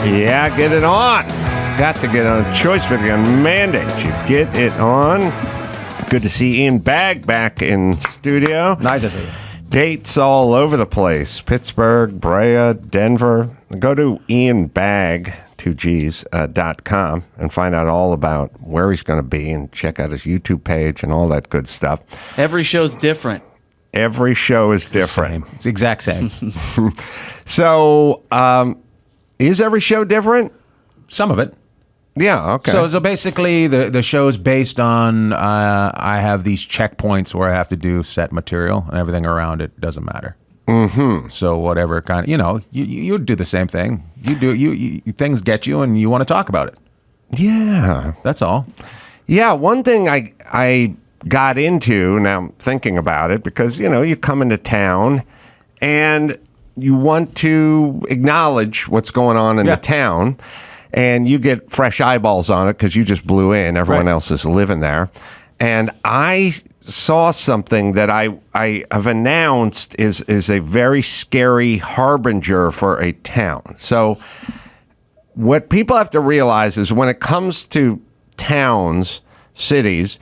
Yeah, get it on. Got to get on. Choice Big mandate you get it on. Good to see Ian Bagg back in studio. Nice to see you. Dates all over the place. Pittsburgh, Brea, Denver. Go to ianbagg.com and find out all about where he's going to be and check out his YouTube page and all that good stuff. Every show's different. Every show is different. It's the exact same. So, is every show different? Some of it. Yeah, okay. So basically, the show's based on I have these checkpoints where I have to do set material, and everything around it doesn't matter. Mm-hmm. So whatever kind of, you do the same thing. You things get you, and you want to talk about it. Yeah, that's all. Yeah, one thing I got into, now I'm thinking about it, because you come into town and you want to acknowledge what's going on in the town. And you get fresh eyeballs on it because you just blew in. Everyone else is living there. And I saw something that I have announced is a very scary harbinger for a town. So what people have to realize is when it comes to towns, cities,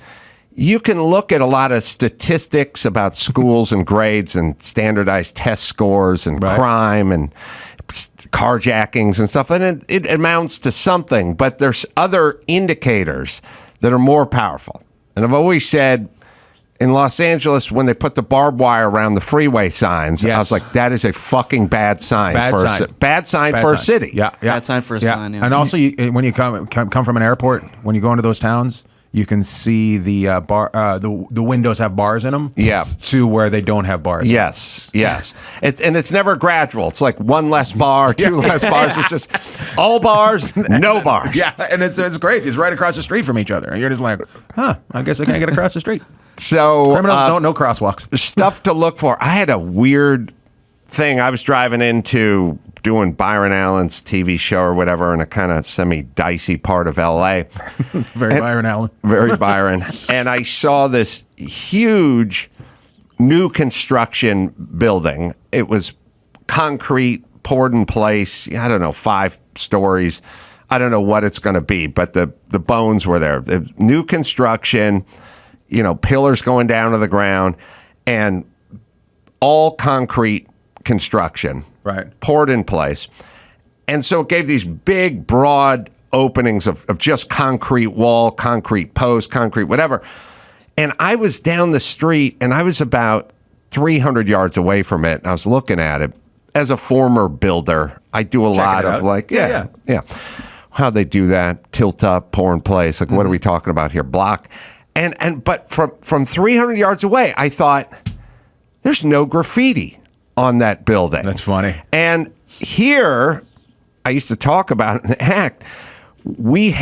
you can look at a lot of statistics about schools and grades and standardized test scores and crime and carjackings and stuff, and it amounts to something, but there's other indicators that are more powerful. And I've always said in Los Angeles, when they put the barbed wire around the freeway signs, I was like, that is a fucking bad sign. Bad sign for a city. Yeah. Bad sign for a sign. Yeah. And also, when you come from an airport, when you go into those towns, you can see the the windows have bars in them. Yeah, to where they don't have bars. Yes. It's never gradual. It's like one less bar, two less bars. It's just all bars, no bars. Yeah, and it's crazy. It's right across the street from each other, and you're just like, I guess I can't get across the street. So criminals don't know crosswalks. Stuff to look for. I had a weird thing. I was driving into doing Byron Allen's TV show or whatever in a kind of semi-dicey part of L.A. Byron Allen. Very Byron. And I saw this huge new construction building. It was concrete, poured in place, 5 stories. I don't know what it's going to be, but the bones were there. The new construction, pillars going down to the ground, and all concrete construction, poured in place. And so it gave these big, broad openings of just concrete wall, concrete post, concrete whatever. And I was down the street, and I was about 300 yards away from it. And I was looking at it. As a former builder, I do a lot of how they do that, tilt up, pour in place. Like, what are we talking about here? Block. But from 300 yards away, I thought, there's no graffiti on that building. That's funny. And here, I used to talk about it in the act. We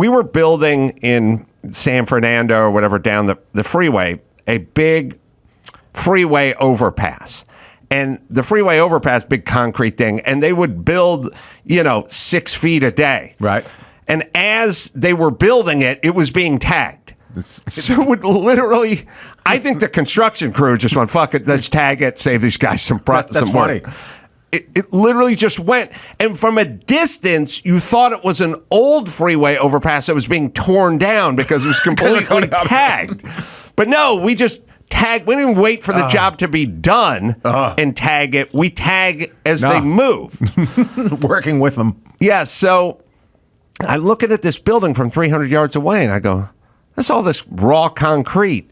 were building in San Fernando or whatever down the freeway, a big freeway overpass. And the freeway overpass, big concrete thing, and they would build, 6 feet a day. Right. And as they were building it, it was being tagged. So it would literally, I think the construction crew just went, fuck it, let's tag it, save these guys some That's money. Funny. It literally just went. And from a didnce, you thought it was an old freeway overpass that was being torn down because it was completely tagged. But no, we just tagged. We didn't even wait for the job to be done and tag it. We tag as they move. Working with them. Yeah, so I'm looking at this building from 300 yards away, and I go, that's all this raw concrete,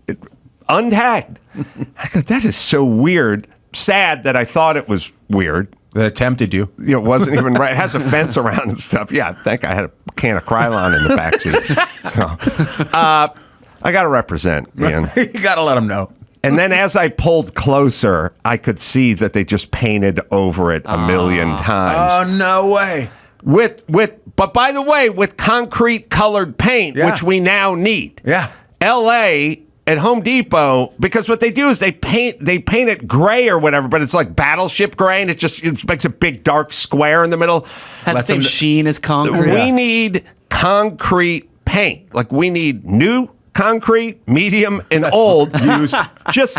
untagged. I go, that is so weird. Sad that I thought it was weird. That it tempted you. It wasn't even right. It has a fence around and stuff. Yeah, I think I had a can of Krylon in the backseat. So, I got to represent, Ian. You got to let them know. And then as I pulled closer, I could see that they just painted over it a million times. Oh, no way. But by the way, with concrete colored paint, which we now need. Yeah. LA at Home Depot, because what they do is they paint it gray or whatever, but it's like battleship gray, and it makes a big dark square in the middle. Has the same sheen as concrete. We need concrete paint. Like, we need new concrete, medium, and old used just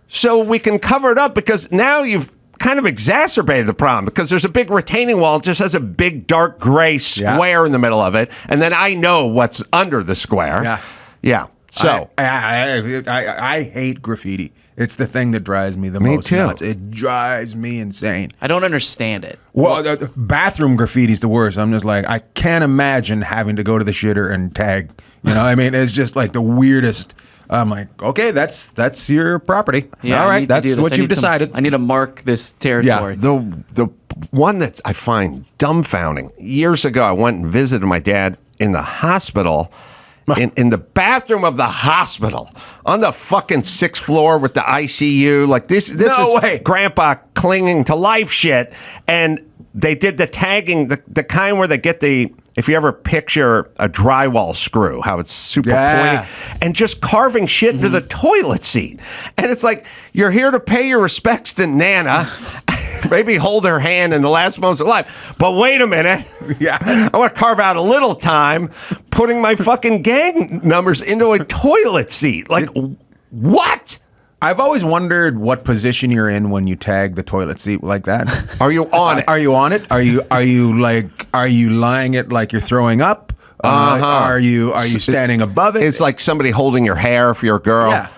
so we can cover it up, because now you've kind of exacerbated the problem because there's a big retaining wall. It just has a big dark gray square in the middle of it, and then I know what's under the square. Yeah. So I hate graffiti. It's the thing that drives me the most nuts. It drives me insane. I don't understand it. Well, the bathroom graffiti's the worst. I'm just like, I can't imagine having to go to the shitter and tag. You know, I mean, it's just like the weirdest. I'm like, okay, that's your property. Yeah, all right, that's what you've decided. I need to mark this territory. Yeah, the one that I find dumbfounding. Years ago, I went and visited my dad in the hospital. In the bathroom of the hospital on the fucking 6th floor with the ICU. Like this is Grandpa clinging to life shit. And they did the tagging, the kind where they get if you ever picture a drywall screw, how it's super pointy, and just carving shit into the toilet seat. And it's like, you're here to pay your respects to Nana. Maybe hold her hand in the last moments of life. But wait a minute. I want to carve out a little time putting my fucking gang numbers into a toilet seat. Like, what? I've always wondered what position you're in when you tag the toilet seat like that. Are you on it? Are you on it? Are you lying it like you're throwing up? Are you standing above it? It's like somebody holding your hair if you're a girl. Yeah.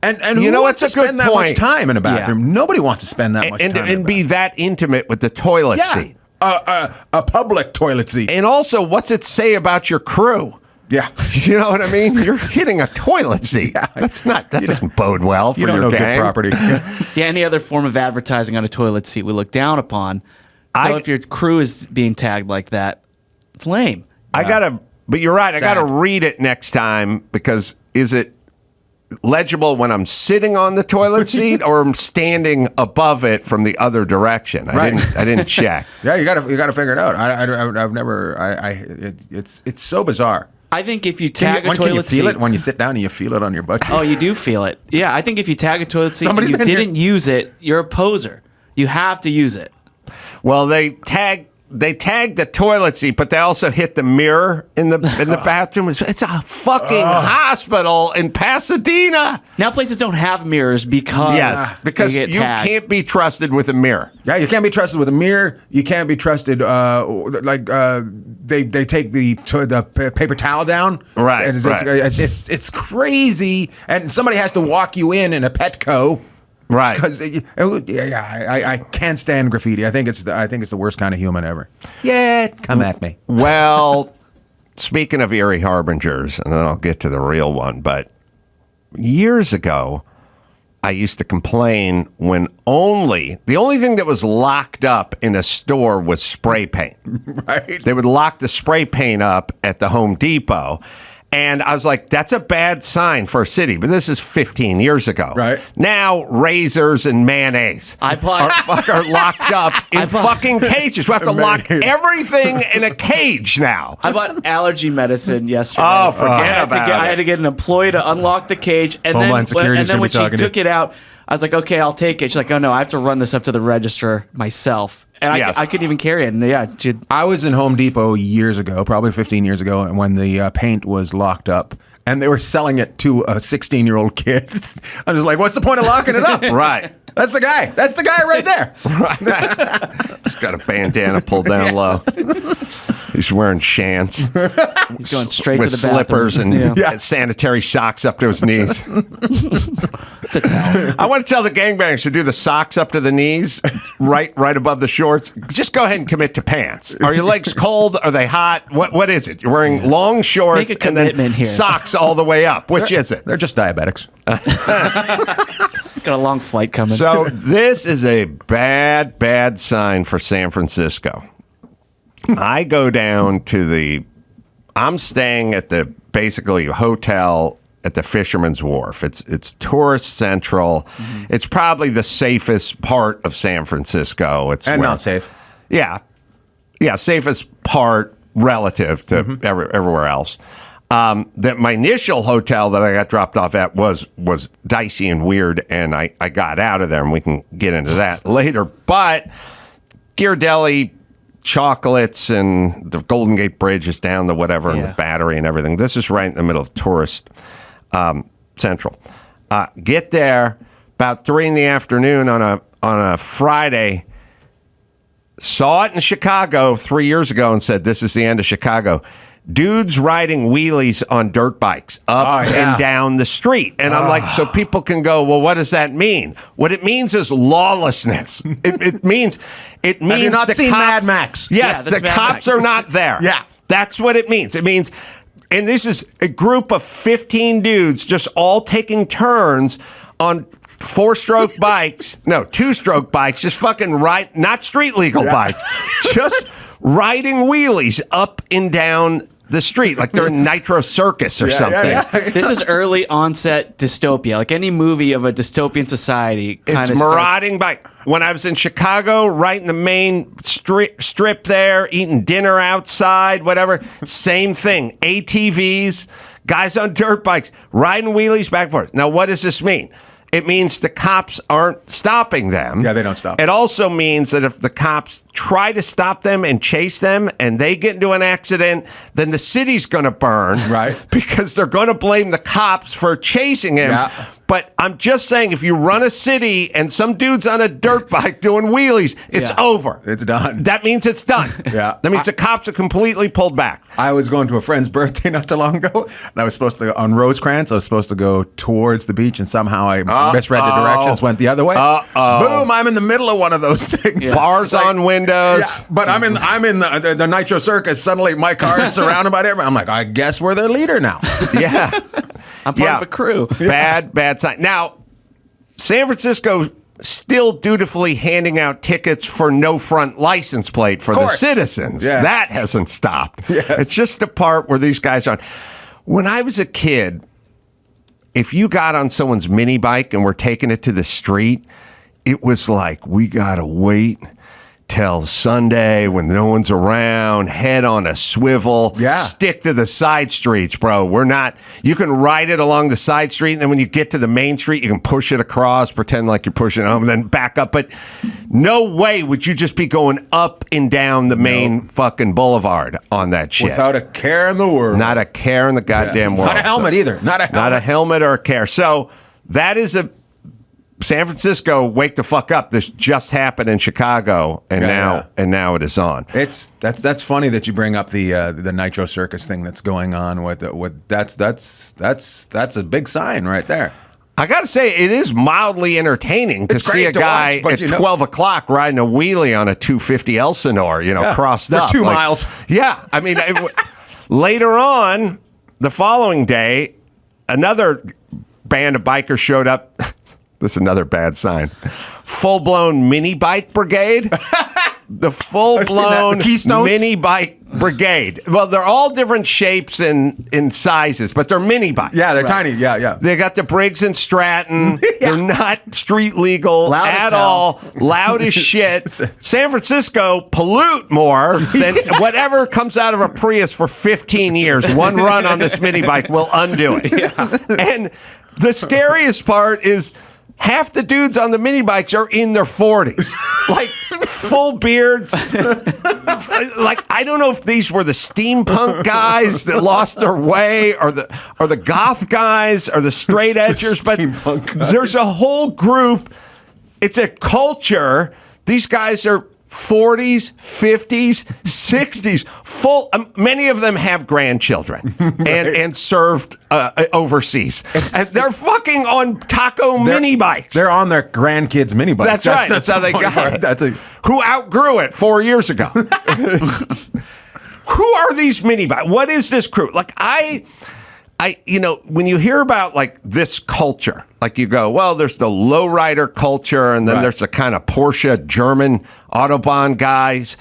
And you who know wants what's to a good spend that point? much time in a bathroom? Yeah. Nobody wants to spend that much time and be that intimate with the toilet seat. A public toilet seat. And also, what's it say about your crew? Yeah. You know what I mean? You're hitting a toilet seat. That doesn't bode well for you don't your know gang. good property. Yeah, any other form of advertising on a toilet seat we look down upon. So if your crew is being tagged like that, it's lame. But you're right. Sad. I gotta read it next time because is it legible when I'm sitting on the toilet seat or I'm standing above it from the other direction? I didn't check. Yeah, you gotta figure it out. I've never. It's so bizarre. I think if you tag a toilet can you feel seat, it when you sit down and you feel it on your butt cheeks? Oh, you do feel it. Yeah, I think if you tag a toilet seat and you didn't use it, you're a poser. You have to use it. Well, they tag the toilet seat, but they also hit the mirror in the bathroom. It's a fucking hospital in Pasadena. Now places don't have mirrors because because they you get tagged. can't be trusted with a mirror. Yeah, you can't be trusted with a mirror. You can't be trusted. They take the paper towel down. Right. And it's crazy. And somebody has to walk you in a Petco. Right. Because I can't stand graffiti. I think it's the worst kind of human ever. Yeah, come at me. Well, speaking of eerie harbingers, and then I'll get to the real one, but years ago, I used to complain when the only thing that was locked up in a store was spray paint. Right. They would lock the spray paint up at the Home Depot. And I was like, that's a bad sign for a city. But this is 15 years ago. Right. Now, razors and mayonnaise are locked up in fucking cages. We have to lock everything in a cage now. I bought allergy medicine yesterday. Oh, forget about it. I had to get an employee to unlock the cage. And Homeland Security's then gonna when be she talking to took it out, I was like, okay, I'll take it. She's like, oh, no, I have to run this up to the register myself. And I couldn't even carry it. And I was in Home Depot years ago, probably 15 years ago, and when the paint was locked up, and they were selling it to a 16-year-old kid. I was like, what's the point of locking it up? Right. That's the guy. That's the guy right there. Right. He's got a bandana pulled down low. He's wearing shants. He's going straight with to the bathroom. slippers and sanitary socks up to his knees. I want to tell the gangbangers to do the socks up to the knees, right above the shorts. Just go ahead and commit to pants. Are your legs cold? Are they hot? What is it? You're wearing long shorts Make a and then commitment here. socks all the way up. Which is it? They're just diabetics. Got a long flight coming. So this is a bad sign for San Francisco. I go down to I'm staying at the basically hotel at the Fisherman's Wharf. It's tourist central. Mm-hmm. It's probably the safest part of San Francisco. Not safe. Yeah, safest part relative to everywhere else. That my initial hotel that I got dropped off at was dicey and weird, and I got out of there, and we can get into that later. But Ghirardelli, chocolates, and the Golden Gate Bridge is down the whatever, and the Battery and everything. This is right in the middle of tourist central. Get there about 3 in the afternoon on on a Friday. Saw it in Chicago 3 years ago and said, this is the end of Chicago. Dudes riding wheelies on dirt bikes up and down the street. And I'm like, so people can go, well, what does that mean? What it means is lawlessness. It means Have you not the seen cops, Mad Max? Yes, Yeah, the that's Mad cops Max. are not there. Yeah. That's what it means. It means, and this is a group of 15 dudes just all taking turns on 4-stroke bikes. No, 2-stroke bikes. Just fucking ride, not street legal bikes. Just riding wheelies up and down the street like they're in Nitro Circus or something. This is early onset dystopia. Like any movie of a dystopian society kind It's of marauding bike. When I was in Chicago, right in the main strip there, eating dinner outside, whatever, same thing. ATVs, guys on dirt bikes, riding wheelies back and forth. Now, what does this mean? It means the cops aren't stopping them. Yeah, they don't stop. It also means that if the cops try to stop them and chase them and they get into an accident, then the city's going to burn. Right. Because they're going to blame the cops for chasing him. Yeah. But I'm just saying, if you run a city and some dude's on a dirt bike doing wheelies, it's Yeah. over. It's done. That means it's done. Yeah. That means the cops are completely pulled back. I was going to a friend's birthday not too long ago, and I was supposed to, on Rosecrans, I was supposed to go towards the beach, and somehow I misread the directions, went the other way. Boom, I'm in the middle of one of those things. Bars on windows. Yeah, but I'm in the Nitro Circus. Suddenly my car is surrounded by everybody. I'm like, I guess we're their leader now. Yeah. I'm part of a crew. Bad sign. Now, San Francisco still dutifully handing out tickets for no front license plate for the course. citizens. Yeah. That hasn't stopped. Yes. It's just the part where these guys are. When I was a kid, if you got on someone's mini bike and were taking it to the street, it was like, we got to wait till Sunday when no one's around, head on a swivel, stick to the side streets, bro. You can ride it along the side street, and then when you get to the main street, you can push it across, pretend like you're pushing it home, and then back up. But no way would you just be going up and down the main fucking boulevard on that shit. Without a care in the world. Not a care in the goddamn world. Not a helmet either. Not a helmet. Not a helmet or a care. So that is a San Francisco, wake the fuck up. This just happened in Chicago, and now it is on. That's funny that you bring up the Nitro Circus thing that's going on with that's a big sign right there. I got to say, it is mildly entertaining to It's see great a to guy watch, but at 12 o'clock riding a wheelie on a 250 Elsinore, crossed for up. 2 miles. Yeah. I mean, later on, the following day, another band of bikers showed up. This is another bad sign. Full-blown mini bike brigade. The full-blown mini bike brigade. Well, they're all different shapes and sizes, but they're mini bikes. Yeah, they're tiny. Yeah. They got the Briggs and Stratton. They're not street legal Loud as at hell. all. Loud as shit. San Francisco pollute more than whatever comes out of a Prius for 15 years. One run on this mini bike will undo it. And the scariest part is half the dudes on the mini bikes are in their 40s, like full beards. Like, I don't know if these were the steampunk guys that lost their way, or the goth guys, or the straight edgers. But there's a whole group. It's a culture. These guys are 40s, 50s, 60s, full. Many of them have grandchildren and served overseas. And they're fucking on taco mini bikes. They're on their grandkids' mini bikes. That's right. That's how they got it. Who outgrew it 4 years ago? Who are these mini bikes? What is this crew? Like, when you hear about like this culture, like you go, well, there's the lowrider culture, and then there's the kind of Porsche German Autobahn guys,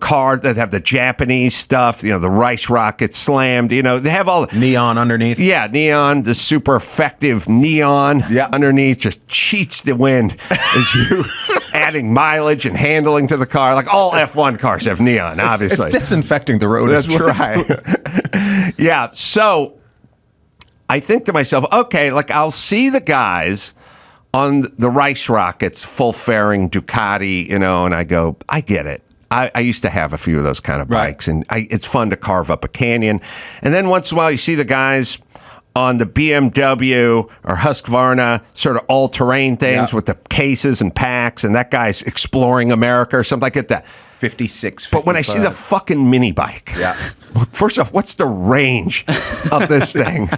cars that have the Japanese stuff, the rice rocket slammed, they have all neon underneath. Yeah, neon, the super effective neon underneath just cheats the wind as you adding mileage and handling to the car. Like all F1 cars have neon, obviously. It's disinfecting the road. That's right. Yeah, so I think to myself, okay, like I'll see the guys on the rice rockets, full fairing Ducati, and I go, I get it. I used to have a few of those kind of bikes, and it's fun to carve up a canyon. And then once in a while, you see the guys on the BMW or Husqvarna sort of all-terrain things with the cases and packs, and that guy's exploring America or something like that. 56, 55. But when I see the fucking mini bike, first off, what's the range of this thing?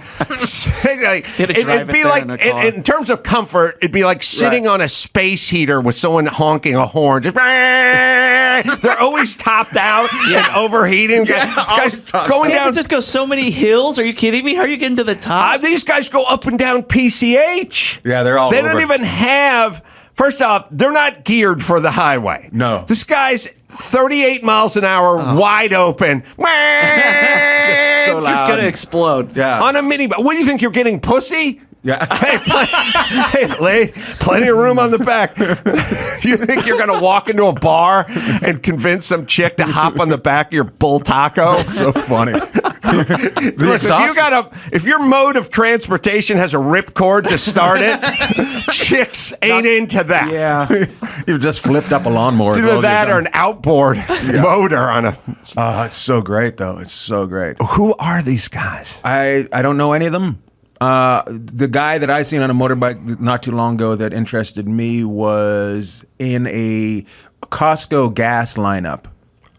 It'd be like, in terms of comfort, it'd be like sitting on a space heater with someone honking a horn. Just, they're always topped out and overheating. Guys going San down. Francisco, so many hills. Are you kidding me? How are you getting to the top? These guys go up and down PCH. Yeah, they're all They over. don't even have. First off, they're not geared for the highway. No. This guy's 38 miles an hour, wide open. Just so It's loud. gonna explode. Yeah. On a mini bike. What do you think? You're getting pussy? Yeah. Hey, plenty of room on the back. You think you're going to walk into a bar and convince some chick to hop on the back of your bull taco? That's so funny. Look, if your mode of transportation has a ripcord to start it, chicks ain't into that. Yeah. You've just flipped up a lawnmower. It's either that or an outboard motor on a. It's so great, though. It's so great. Who are these guys? I don't know any of them. The guy that I seen on a motorbike not too long ago that interested me was in a Costco gas lineup.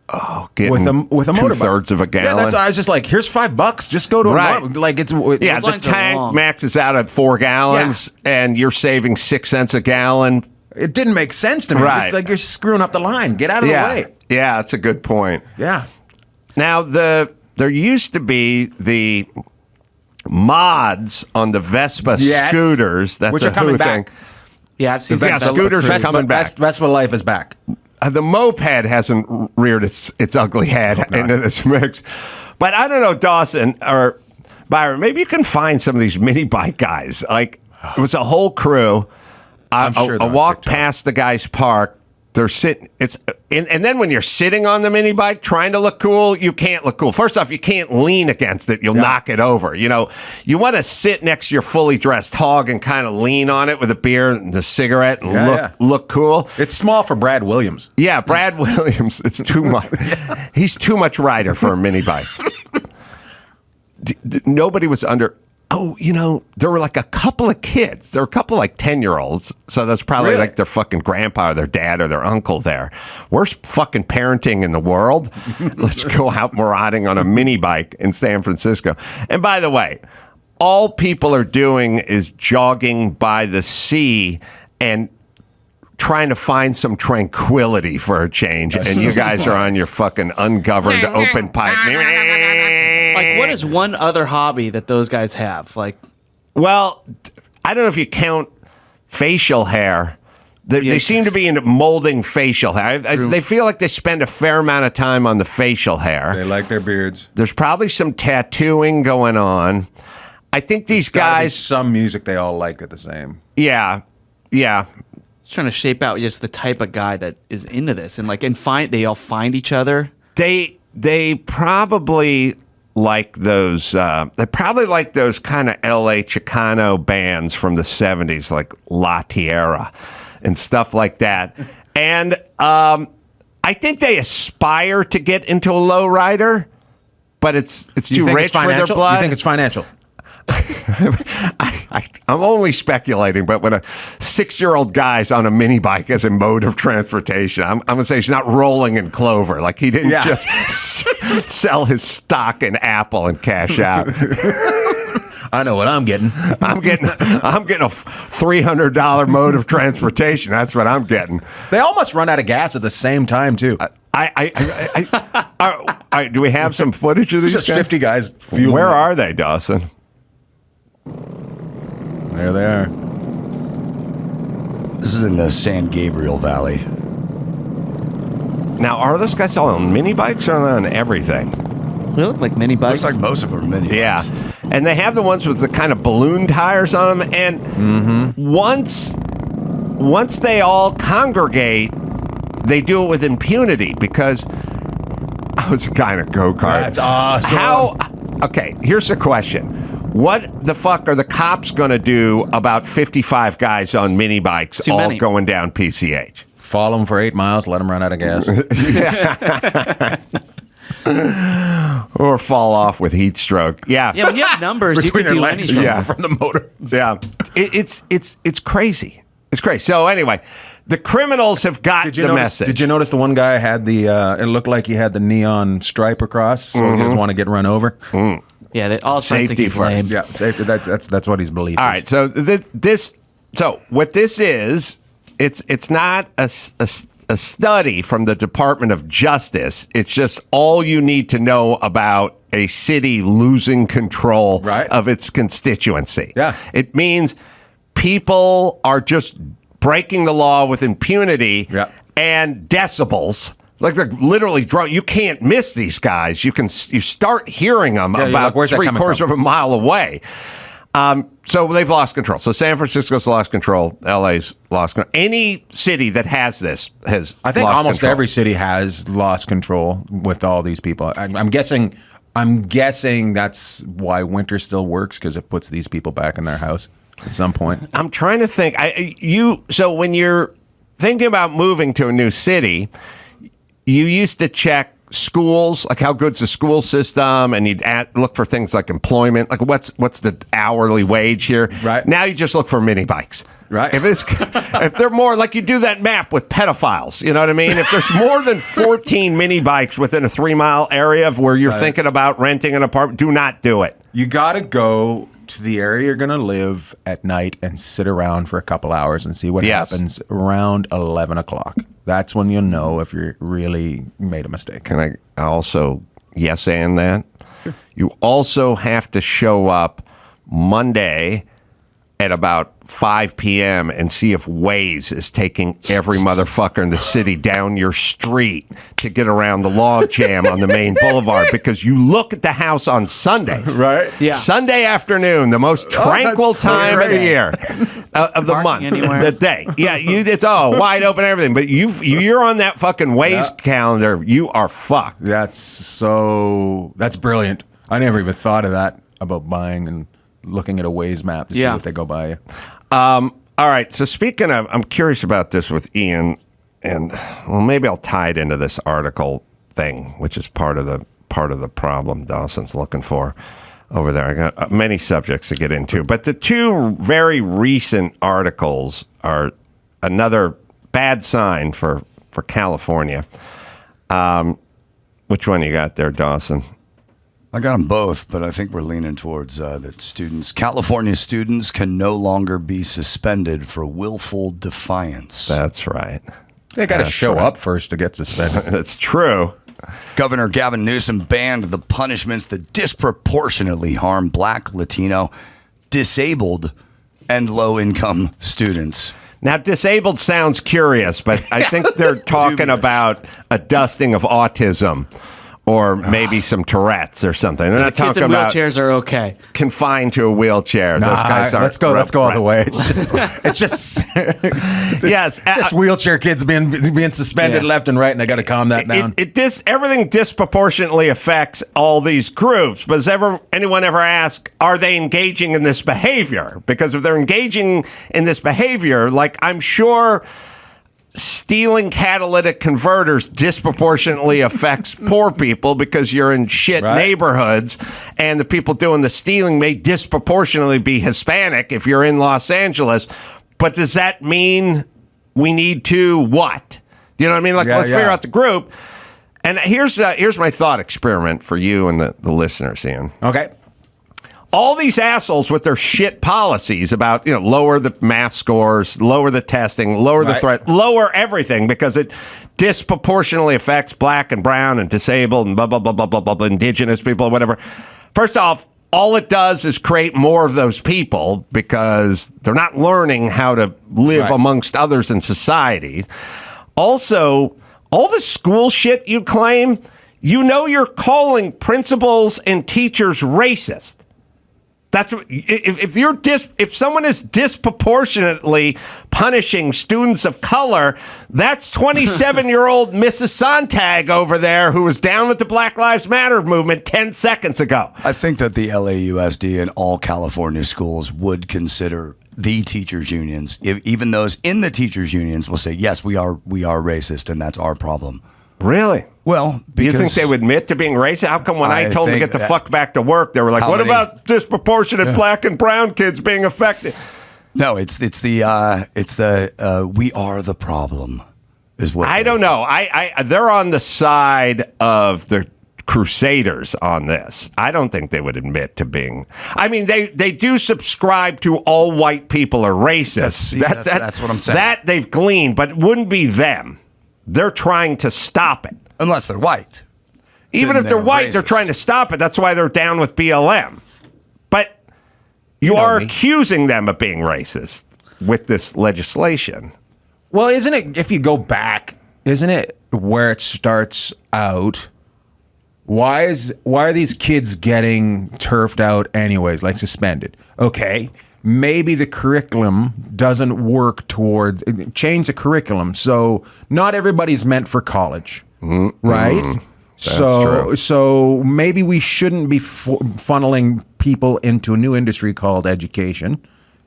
Oh, With a motorbike. 2/3 of a gallon. Yeah, that's what I was just like, here's $5. Just go to Yeah, the lines are tank long. maxes out at 4 gallons, and you're saving 6 cents a gallon. It didn't make sense to me. Right. It's like you're screwing up the line. Get out of the way. Yeah, that's a good point. Yeah. Now, there used to be the mods on the Vespa scooters. That's Which a are coming who back. thing. Yeah, I've seen Yeah, some scooters are crazy. coming back. Vespa life is back. The moped hasn't reared its ugly head into this mix. But I don't know, Dawson or Byron, maybe you can find some of these mini bike guys. Like, it was a whole crew. I walked past the guy's park. They're sitting. And then when you're sitting on the mini bike trying to look cool, you can't look cool. First off, you can't lean against it. You'll knock it over. You know, you want to sit next to your fully dressed hog and kind of lean on it with a beer and the cigarette and look cool. It's small for Brad Williams. Yeah, Brad Williams. It's too much. He's too much rider for a mini bike. Nobody was under. Oh, you know, there were like a couple of kids. There were a couple of like 10-year-olds. So that's probably like their fucking grandpa or their dad or their uncle there. Worst fucking parenting in the world. Let's go out marauding on a mini bike in San Francisco. And by the way, all people are doing is jogging by the sea and trying to find some tranquility for a change. And you guys are on your fucking ungoverned open pipe. Like, what is one other hobby that those guys have? Like, well, I don't know if you count facial hair. They seem to be into molding facial hair. They feel like they spend a fair amount of time on the facial hair. They like their beards. There's probably some tattooing going on. I think these guys. Some music they all like at the same. Yeah. just trying to shape out just the type of guy that is into this, and they all find each other. They probably like those. They probably like those kind of L.A. Chicano bands from the '70s, like La Tierra and stuff like that. And I think they aspire to get into a lowrider, but it's too rich for their blood. You think it's financial? I'm only speculating, but when a 6-year-old guy's on a mini bike as a mode of transportation, I'm going to say he's not rolling in clover. Like, he didn't just sell his stock in Apple and cash out. I know what I'm getting. I'm getting a $300 mode of transportation. That's what I'm getting. They all must run out of gas at the same time too. Do we have some footage of these Just guys? 50 guys fueling. Where are they, Dawson? There they are. This is in the San Gabriel Valley. Now, are those guys all on mini bikes or on everything? They look like mini bikes. Looks like most of them are mini. Yeah. And they have the ones with the kind of balloon tires on them. And once they all congregate, they do it with impunity, because I was a guy in a go-kart. That's awesome. Okay, here's the question. What the fuck are the cops going to do about 55 guys on mini bikes Too all many. going down PCH? Follow them for 8 miles, let them run out of gas. Or fall off with heat stroke. Yeah. Yeah, when you have numbers, you can do anything. Yeah. from the motor. Yeah. It's crazy. It's crazy. So anyway, the criminals have got the message. Did you notice the one guy had the? It looked like he had the neon stripe across, so he doesn't want to get run over. Yeah, they all think Safety he's lame. Yeah, safety. That's what he's believing. All right. So what this is, it's not a study from the Department of Justice. It's just all you need to know about a city losing control of its constituency. Yeah. It means people are just breaking the law with impunity and decibels. Like they're literally drunk. You can't miss these guys. You start hearing them about like, 3/4 of a mile away. So they've lost control. So San Francisco's lost control. LA's lost control. Any city that has this has I think lost almost control. every city has lost control with all these people. I'm guessing that's why winter still works, because it puts these people back in their house at some point. I'm trying to think. So when you're thinking about moving to a new city, you used to check schools, like how good's the school system, and you'd look for things like employment, like what's the hourly wage here. Right. Now you just look for mini bikes. Right. If they're more like you do that map with pedophiles, you know what I mean? If there's more than 14 mini bikes within a 3-mile area of where you're thinking about renting an apartment, do not do it. You got to go to the area you're going to live at night and sit around for a couple hours and see what happens around 11 o'clock. That's when you'll know if you really made a mistake. Can I also and that? Sure. You also have to show up Monday at about 5 p.m. and see if Waze is taking every motherfucker in the city down your street to get around the log jam on the main boulevard, because you look at the house on Sundays. Right? Yeah. Sunday afternoon, the most tranquil time of the year, of the month, anywhere. the day. Yeah, it's all wide open, everything. But you're on that fucking Waze calendar. You are fucked. That's brilliant. I never even thought of that about buying and looking at a Waze map to see if they go by you. All right. So speaking of, I'm curious about this with Ian, and maybe I'll tie it into this article thing, which is part of the problem Dawson's looking for over there. I got many subjects to get into, but the two very recent articles are another bad sign for California. Which one you got there, Dawson? I got them both, but I think we're leaning towards that California students can no longer be suspended for willful defiance. That's right. They got to show up first to get suspended. That's true. Governor Gavin Newsom banned the punishments that disproportionately harm Black, Latino, disabled, and low-income students. Now, disabled sounds curious, but I think they're talking about a dusting of autism. Or maybe some Tourette's or something. They're not kids talking in about wheelchairs are okay. Confined to a wheelchair. Nah, those guys aren't. Let's go all the way. It's just yes, just wheelchair kids being suspended left and right, and they got to calm that down. Everything disproportionately affects all these groups. But has anyone ever asked, are they engaging in this behavior? Because if they're engaging in this behavior, like I'm sure stealing catalytic converters disproportionately affects poor people because you're in shit neighborhoods, and the people doing the stealing may disproportionately be Hispanic if you're in Los Angeles. But does that mean we need to what? Do you know what I mean? Like, let's figure out the group. And here's my thought experiment for you and the listeners, Ian. Okay. All these assholes with their shit policies about, lower the math scores, lower the testing, lower the threat, lower everything because it disproportionately affects Black and brown and disabled and blah, blah, blah, blah, blah, blah, indigenous people, whatever. First off, all it does is create more of those people because they're not learning how to live amongst others in society. Also, all the school shit you claim, you're calling principals and teachers racist. That's if someone is disproportionately punishing students of color, that's 27-year-old Mrs. Sontag over there who was down with the Black Lives Matter movement 10 seconds ago. I think that the LAUSD and all California schools would consider the teachers' unions, even those in the teachers' unions will say, yes, we are racist, and that's our problem. Really? Well, Do you think because they would admit to being racist? How come when I told them to think get the fuck back to work, they were like, How what many- about disproportionate black and brown kids being affected? No, it's the we are the problem is what I don't know. They're on the side of the crusaders on this. I don't think they would admit to being. I mean, they do subscribe to all white people are racist. That's what I'm saying. That they've gleaned, but it wouldn't be them. They're trying to stop it. Unless they're white. Even Then if they're white, they're racist. trying to stop it. That's why they're down with BLM. But you are accusing them of being racist with this legislation. Well, isn't it, if you go back, isn't it where it starts out? Why are these kids getting turfed out anyways, like suspended? Okay, maybe the curriculum doesn't work towards, change the curriculum. So not everybody's meant for college, right? true. So maybe we shouldn't be funneling people into a new industry called education.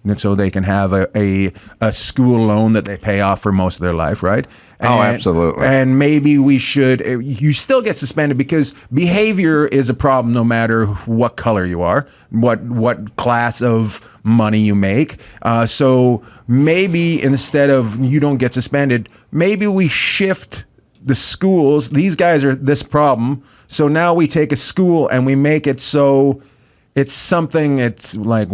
And so they can have a school loan that they pay off for most of their life, right? Absolutely. And maybe we should, you still get suspended because behavior is a problem no matter what color you are, what class of money you make. So maybe instead of you don't get suspended, maybe we shift the schools. These guys are this problem. So now we take a school and we make it so it's something, it's like,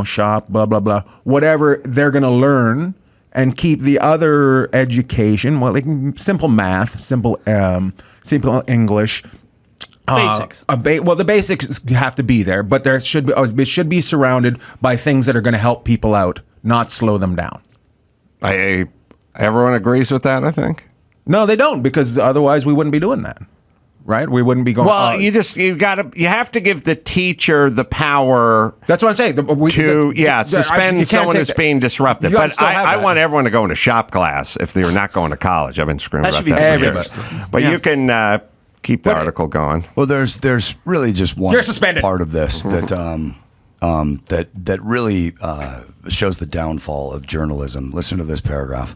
shop, blah, blah, blah, whatever they're going to learn and keep the other education, well, like simple math, simple English. Basics. Well, the basics have to be there, but it should be surrounded by things that are going to help people out, not slow them down. Everyone agrees with that, I think. No, they don't, because otherwise we wouldn't be doing that. Right? We wouldn't be going. Well, you have to give the teacher the power. That's what I'm saying. Suspend someone who's being disruptive. But I want everyone to go into shop class if they're not going to college. I've been screaming That about should be that. for everybody. years. But you can keep the article going. Well, there's really just one You're suspended. part of this that that really shows the downfall of journalism. Listen to this paragraph.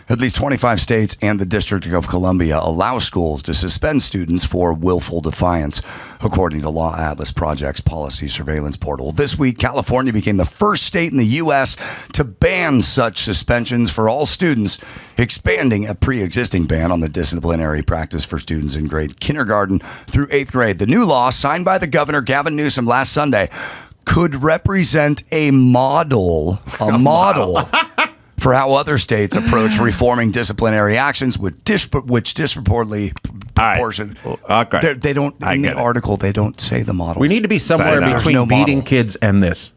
At least 25 states and the District of Columbia allow schools to suspend students for willful defiance, according to Law Atlas Project's policy surveillance portal. This week, California became the first state in the U.S. to ban such suspensions for all students, expanding a pre-existing ban on the disciplinary practice for students in grade kindergarten through 8th grade. The new law, signed by the governor, Gavin Newsom, last Sunday, could represent a model for how other states approach reforming disciplinary actions, which disproportionately proportion. Okay. They don't in the article. They don't say the model. We need to be somewhere There's between no beating model. kids and this.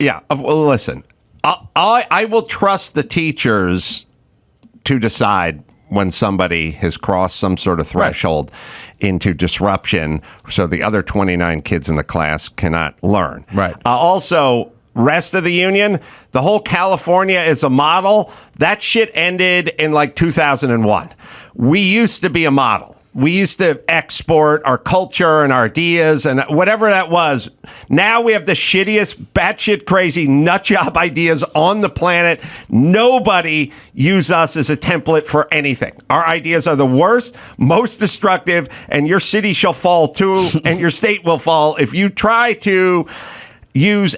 Yeah. Well, listen, I will trust the teachers to decide when somebody has crossed some sort of threshold into disruption, so the other 29 kids in the class cannot learn. Right. Also, rest of the union, the whole California is a model. That shit ended in like 2001. We used to be a model. We used to export our culture and our ideas and whatever that was. Now we have the shittiest, batshit crazy nut job ideas on the planet. Nobody use us as a template for anything. Our ideas are the worst, most destructive, and your city shall fall too, and your state will fall if you try to use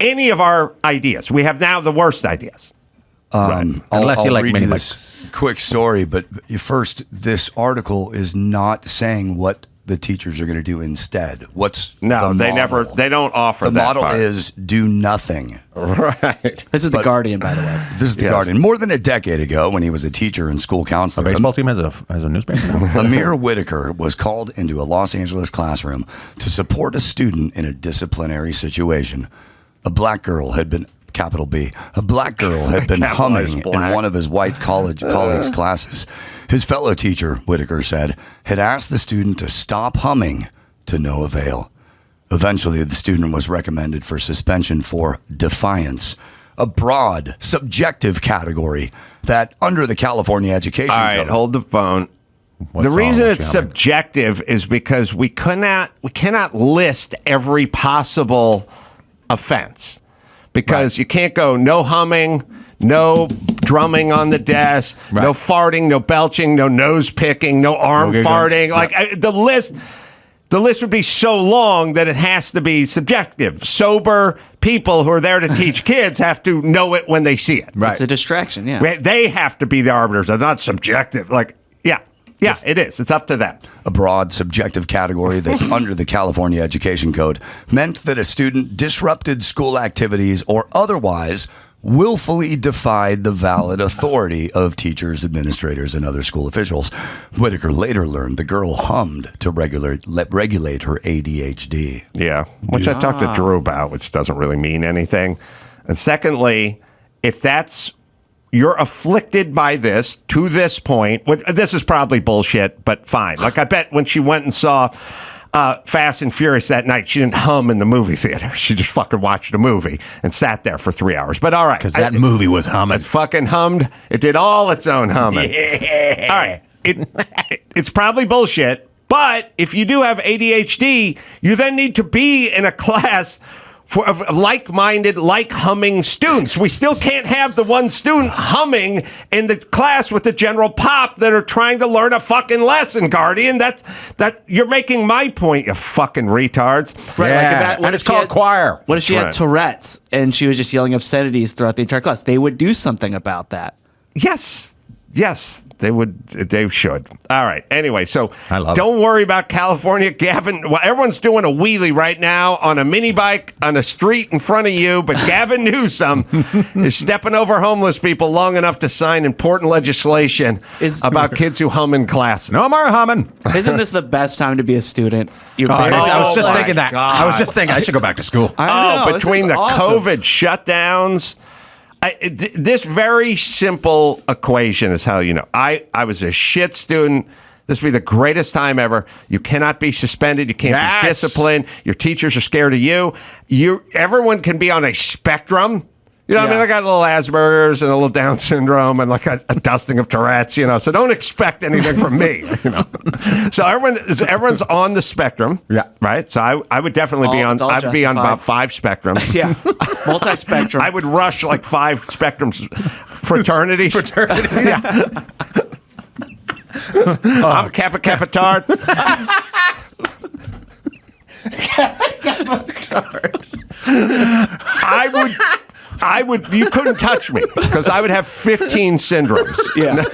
any of our ideas. We have now the worst ideas. Unless you like read mini this quick story, but first, this article is not saying what the teachers are going to do instead. What's No, the they model? they don't offer The that model part. is do nothing. Right. This is the Guardian, by the way. This is the Guardian. More than a decade ago, when he was a teacher and school counselor, Baseball team has a newspaper now. Amir Whitaker was called into a Los Angeles classroom to support a student in a disciplinary situation. A black girl had been, capital B, a black girl had been humming in one of his white college colleagues' classes. His fellow teacher, Whitaker said, had asked the student to stop humming to no avail. Eventually, the student was recommended for suspension for defiance, a broad, subjective category that, under the California Education All right, Code, hold the phone. The reason it's subjective is because we cannot list every possible offense, because you can't go no humming, no drumming on the desk, no farting, no belching, no nose picking, no arm farting. Like the list would be so long that it has to be subjective. Sober people who are there to teach kids have to know it when they see it. Right. It's a distraction, yeah. They have to be the arbiters. It's not subjective. Like, yeah, it is. It's up to them. A broad subjective category that, under the California Education Code, meant that a student disrupted school activities or otherwise willfully defied the valid authority of teachers, administrators, and other school officials. Whitaker later learned the girl hummed to regulate her ADHD. Yeah, which I talked to Drew about, which doesn't really mean anything. And secondly, if you're afflicted by this to this point, this is probably bullshit, but fine. Like, I bet when she went and saw Fast and Furious that night, she didn't hum in the movie theater. She just fucking watched a movie and sat there for 3 hours. But all right. Because that movie was humming. It fucking hummed. It did all its own humming. Yeah. All right. It's probably bullshit, but if you do have ADHD, you then need to be in a class of like-minded, like-humming students. We still can't have the one student humming in the class with the general pop that are trying to learn a fucking lesson, Guardian. That you're making my point, you fucking retards. Right, Yeah, what and if it's she called choir. What if she had right. Tourette's and she was just yelling obscenities throughout the entire class? They would do something about that. Yes, they would. They should. All right. Anyway, so I love don't worry about California, Gavin. Well, everyone's doing a wheelie right now on a mini bike on a street in front of you, but Gavin Newsom is stepping over homeless people long enough to sign important legislation about kids who hum in class. No more humming. Isn't this the best time to be a student? You're I was just my thinking that. God. I was just thinking I should go back to school. I know, Between this the is awesome. COVID shutdowns, this very simple equation is how you know. I was a shit student. This would be the greatest time ever. You cannot be suspended. You can't be disciplined. Your teachers are scared of you. Everyone can be on a spectrum. You know what I mean? I got a little Asperger's and a little Down syndrome and like a dusting of Tourette's, so don't expect anything from me, So everyone's on the spectrum. Yeah. Right? So I would definitely be on, I'd be on about 5 spectrums. Yeah, multi-spectrum. I would rush like 5 spectrums fraternities. Yeah. I'm Kappa Tard. I would, you couldn't touch me because I would have 15 syndromes. Yeah.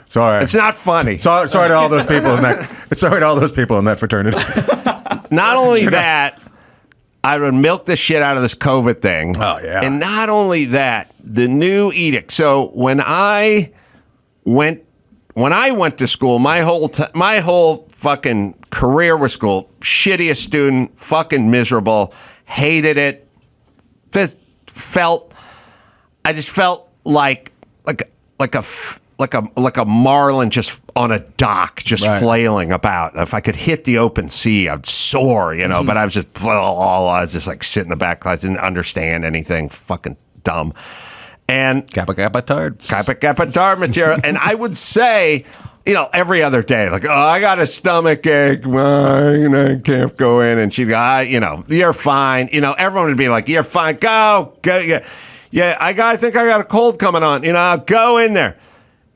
Sorry. It's not funny. Sorry to all those people in that. Sorry to all those people in that fraternity. Not only that, I would milk the shit out of this COVID thing. Oh, yeah. And not only that, the new edict. So when I went to school, my whole fucking career was school. Shittiest student, fucking miserable, hated it. I just felt like a marlin just on a dock, just flailing about. If I could hit the open sea, I'd soar, But I was just like sit in the back class, didn't understand anything, fucking dumb. And Kappa Tard. Kappa Tard material. And I would say, every other day, like, I got a stomach ache, I can't go in. And she'd go, you're fine. Everyone would be like, you're fine, go. Yeah, I think I got a cold coming on. I'll go in there.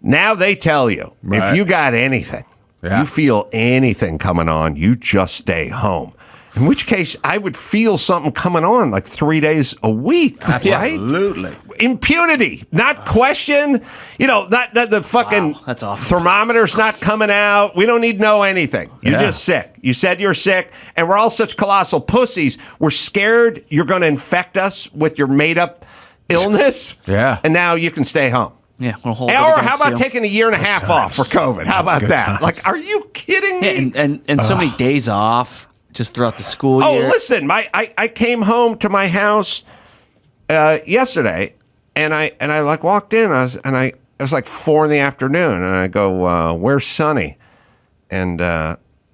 Now they tell you, if you got anything, you feel anything coming on, you just stay home. In which case, I would feel something coming on like 3 days a week, right? Absolutely. Impunity, not question. Not the fucking That's awesome. thermometer's not coming out. We don't need to know anything. You're just sick. You said you're sick, and we're all such colossal pussies. We're scared you're going to infect us with your made-up illness. Yeah. And now you can stay home. Yeah, we'll hold it Or how against about you. taking a year and a half off for COVID? How about good that? times. Like, are you kidding me? Yeah, and so many days off just throughout the school year. Oh, listen, I came home to my house yesterday, and I like walked in, it was like 4 p.m, and I go, "Where's Sonny?" And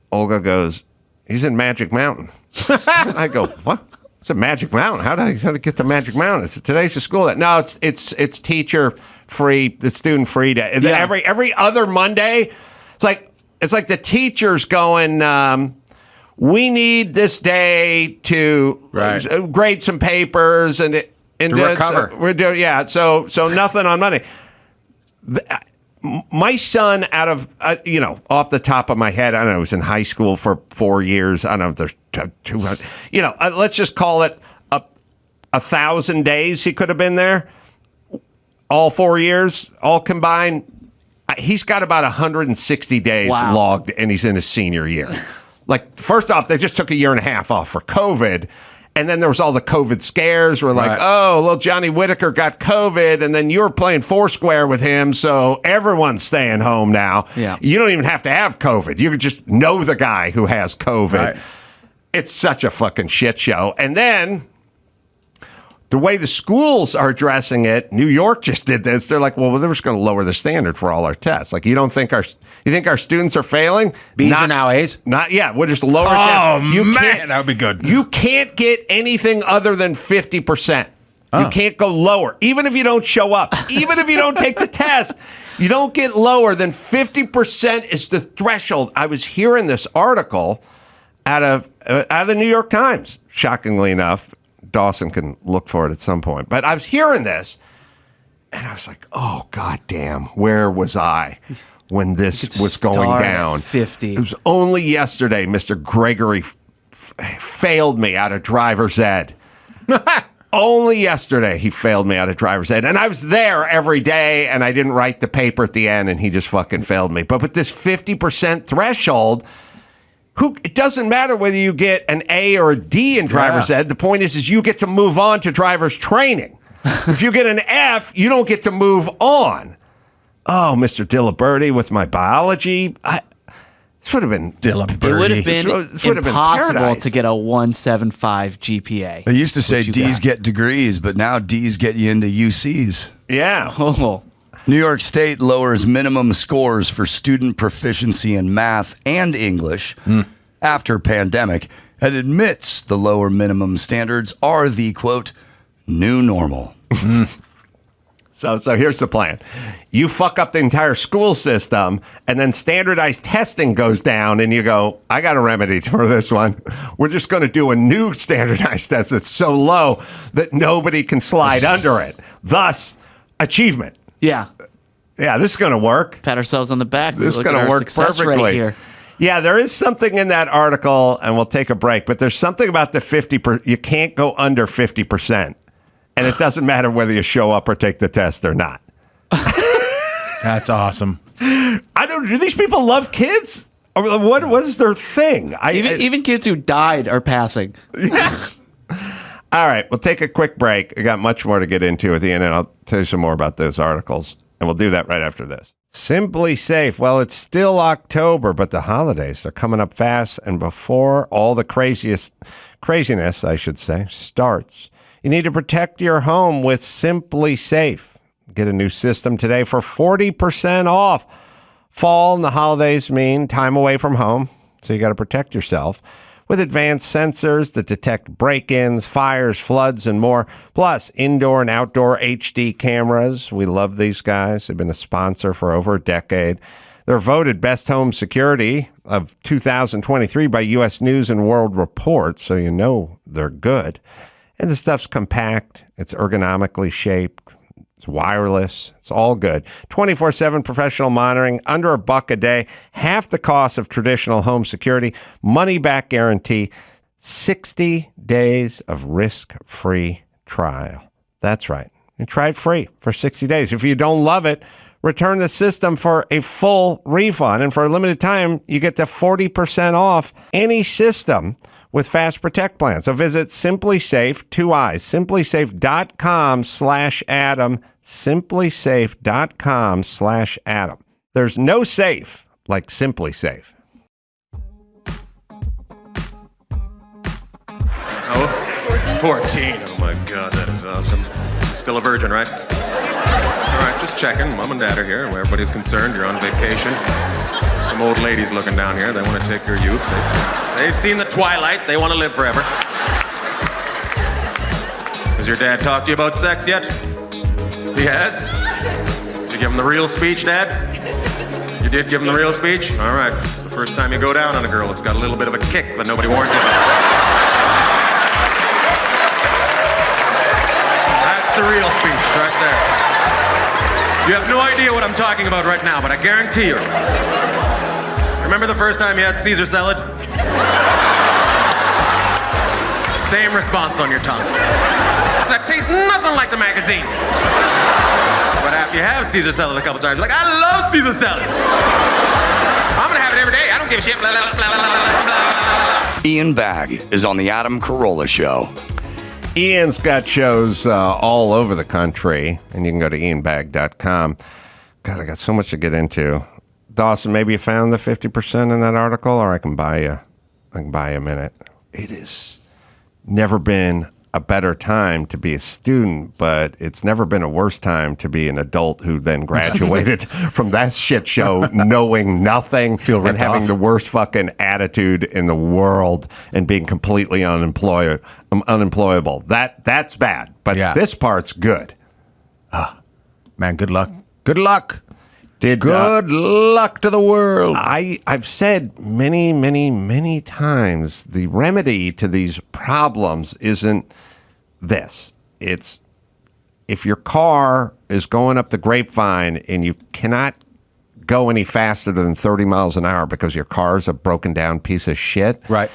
Olga goes, "He's in Magic Mountain." I go, "What? It's a Magic Mountain? How did I get to Magic Mountain?" It's today's the school day. No, it's teacher free, the student free day. Yeah. Every other Monday, it's like the teachers going. we need this day to grade some papers and to recover. we're doing so nothing on Monday. My son, out of off the top of my head, I don't know, he was in high school for 4 years. I don't know if there's 200. Let's just call it 1,000 days he could have been there. All 4 years, all combined, he's got about 160 days logged, and he's in his senior year. Like, first off, they just took a year and a half off for COVID. And then there was all the COVID scares. We're like, oh, well, Johnny Whitaker got COVID, and then you were playing Foursquare with him, so everyone's staying home now. Yeah. You don't even have to have COVID. You could just know the guy who has COVID. Right. It's such a fucking shit show. And then the way the schools are addressing it, New York just did this. They're like, well, they're just going to lower the standard for all our tests. Like, you think our students are failing? B's are now A's? Not yet. We'll just lower it down. Man, that would be good. You can't get anything other than 50%. You can't go lower. Even if you don't show up, even if you don't take the test, you don't get lower than 50% is the threshold. I was hearing this article out of the New York Times, shockingly enough. Dawson can look for it at some point. But I was hearing this, and I was like, oh, goddamn, where was I when this was going down? 50. It was only yesterday Mr. Gregory failed me out of driver's ed. Only yesterday he failed me out of driver's ed. And I was there every day, and I didn't write the paper at the end, and he just fucking failed me. But with this 50% threshold, it doesn't matter whether you get an A or a D in driver's ed. The point is you get to move on to driver's training. If you get an F, you don't get to move on. Oh, Mr. Diliberti with my biology. This would have been Diliberti. It would have been impossible to get a 175 GPA. They used to say D's get degrees, but now D's get you into UCs. Yeah. Oh. New York State lowers minimum scores for student proficiency in math and English after pandemic and admits the lower minimum standards are the, quote, new normal. So here's the plan. You fuck up the entire school system, and then standardized testing goes down, and you go, I got a remedy for this one. We're just going to do a new standardized test that's so low that nobody can slide under it. Thus, achievement. Yeah. Yeah, this is going to work. Pat ourselves on the back. This is going to work perfectly. Here. Yeah, there is something in that article, and we'll take a break, but there's something about the 50%. You can't go under 50%. And it doesn't matter whether you show up or take the test or not. That's awesome. Do these people love kids? Or what is their thing? Even kids who died are passing. Yes. All right, we'll take a quick break. I got much more to get into with Ian, and I'll tell you some more about those articles. And we'll do that right after this. Simply Safe. Well, it's still October, but the holidays are coming up fast. And before all the craziness, I should say, starts, you need to protect your home with Simply Safe. Get a new system today for 40% off. Fall and the holidays mean time away from home, so you got to protect yourself with advanced sensors that detect break-ins, fires, floods, and more. Plus, indoor and outdoor HD cameras. We love these guys. They've been a sponsor for over a decade. They're voted Best Home Security of 2023 by U.S. News and World Report, so you know they're good. And the stuff's compact. It's ergonomically shaped. It's wireless. It's all good. 24/7 professional monitoring, under $1 a day, half the cost of traditional home security, money-back guarantee, 60 days of risk-free trial. That's right. You try it free for 60 days. If you don't love it, return the system for a full refund. And for a limited time, you get to 40% off any system with Fast Protect plans. So visit SimpliSafe, 2 I's, simplisafe.com/Adam, simplisafe.com/Adam. There's no safe like Simply Safe. Oh, 14. Oh my God, that is awesome. Still a virgin, right? All right, just checking. Mom and Dad are here. Where everybody's concerned, you're on vacation. Some old ladies looking down here. They want to take your youth. They've seen the twilight. They want to live forever. Has your dad talked to you about sex yet? He has? Did you give him the real speech, Dad? You did give him the real speech? All right. The First time you go down on a girl, it's got a little bit of a kick, but nobody warned you. That's the real speech right there. You have no idea what I'm talking about right now, but I guarantee you. Remember the first time you had Caesar salad? Same response on your tongue. That tastes nothing like the magazine. But after you have Caesar salad a couple times, you're like, I love Caesar salad. I'm gonna have it every day. I don't give a shit. Blah, blah, blah, blah, blah, blah. Ian Bagg is on the Adam Carolla Show. Ian's got shows all over the country, and you can go to ianbagg.com. God, I got so much to get into. Dawson, maybe you found the 50% in that article, or I can buy you a minute. It has never been a better time to be a student, but it's never been a worse time to be an adult who then graduated from that shit show knowing nothing and having the worst fucking attitude in the world and being completely unemployable. That's bad, but this part's good. Man, good luck. Good luck. Good luck to the world. I've said many, many, many times the remedy to these problems isn't this. It's if your car is going up the grapevine and you cannot go any faster than 30 miles an hour because your car is a broken down piece of shit. Right.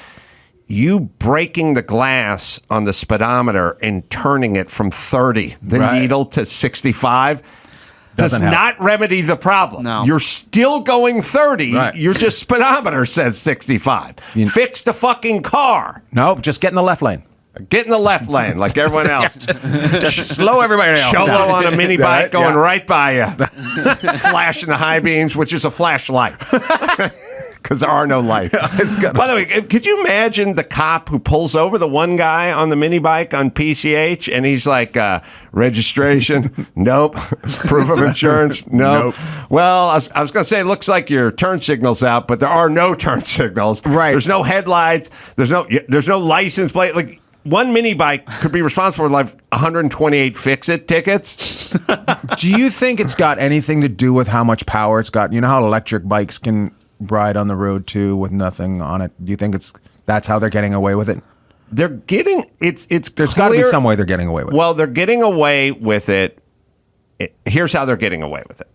You breaking the glass on the speedometer and turning it from 30, the needle, to 65 does not remedy the problem. No. You're still going 30. Right. Your just speedometer says 65. Fix the fucking car. Nope, just get in the left lane. Get in the left lane like everyone else. Just slow everybody else Cholo down. on a mini bike going right by you. Flashing the high beams, which is a flashlight. Because there are no lights. By the way, could you imagine the cop who pulls over the one guy on the mini bike on PCH and he's like, registration? Nope. Proof of insurance? Nope. Well, I was going to say, it looks like your turn signal's out, but there are no turn signals. Right. There's no headlights. There's no license plate. Like, one mini bike could be responsible for like 128 fix-it tickets. Do you think it's got anything to do with how much power it's got? You know how electric bikes can ride on the road too with nothing on it? Do you think that's how they're getting away with it? They're getting it's There's got to be some way they're getting away with it. Well, they're getting away with it. Here's how they're getting away with it.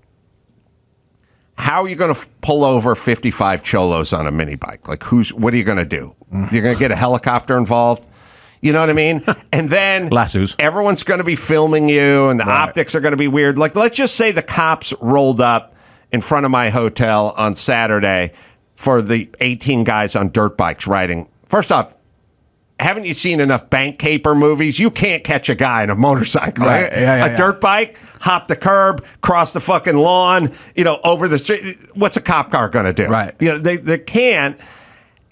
How are you going to pull over 55 cholos on a mini bike? Like, what are you going to do? You're going to get a helicopter involved? You know what I mean? And then lassos. Everyone's going to be filming you, and the optics are going to be weird. Like, let's just say the cops rolled up in front of my hotel on Saturday for the 18 guys on dirt bikes riding. First off, haven't you seen enough bank caper movies? You can't catch a guy on a motorcycle. Right. A dirt bike, hop the curb, cross the fucking lawn, over the street. What's a cop car going to do? Right. They can't.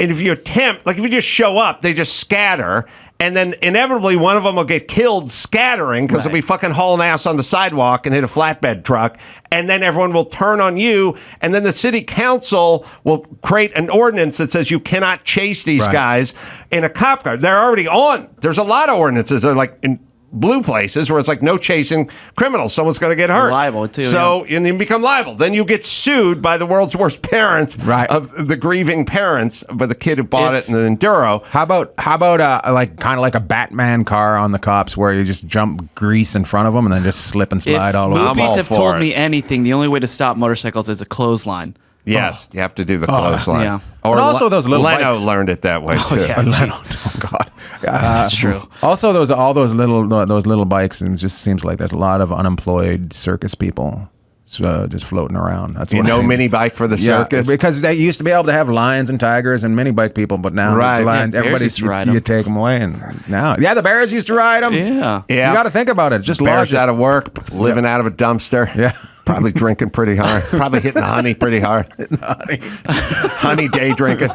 And if you attempt, like if you just show up, they just scatter. And then inevitably one of them will get killed scattering because they'll be fucking hauling ass on the sidewalk and hit a flatbed truck. And then everyone will turn on you. And then the city council will create an ordinance that says you cannot chase these guys in a cop car. They're already on. There's a lot of ordinances. They're like in blue places where it's like no chasing criminals. Someone's going to get hurt. You're liable too. So and you become liable. Then you get sued by the world's worst parents of the grieving parents of the kid who bought it in an Enduro. How about like kind of like a Batman car on the cops where you just jump grease in front of them and then just slip and slide all over? Movies have told me anything. The only way to stop motorcycles is a clothesline. Yes, you have to do the clothesline. Yeah. Or but also those little Leno bikes. learned it that way too. Yeah, Leno. Oh God, that's true. Also, all those little bikes, and it just seems like there's a lot of unemployed circus people just floating around. That's what I think. Mini bike for the circus because they used to be able to have lions and tigers and mini bike people, but now the lions, everybody used to ride 'em. you take them away, and now the bears used to ride them. Yeah. You got to think about it. Just bears logic. out of work, living out of a dumpster. Yeah. Probably drinking pretty hard. Probably hitting the honey pretty hard. Honey day drinking.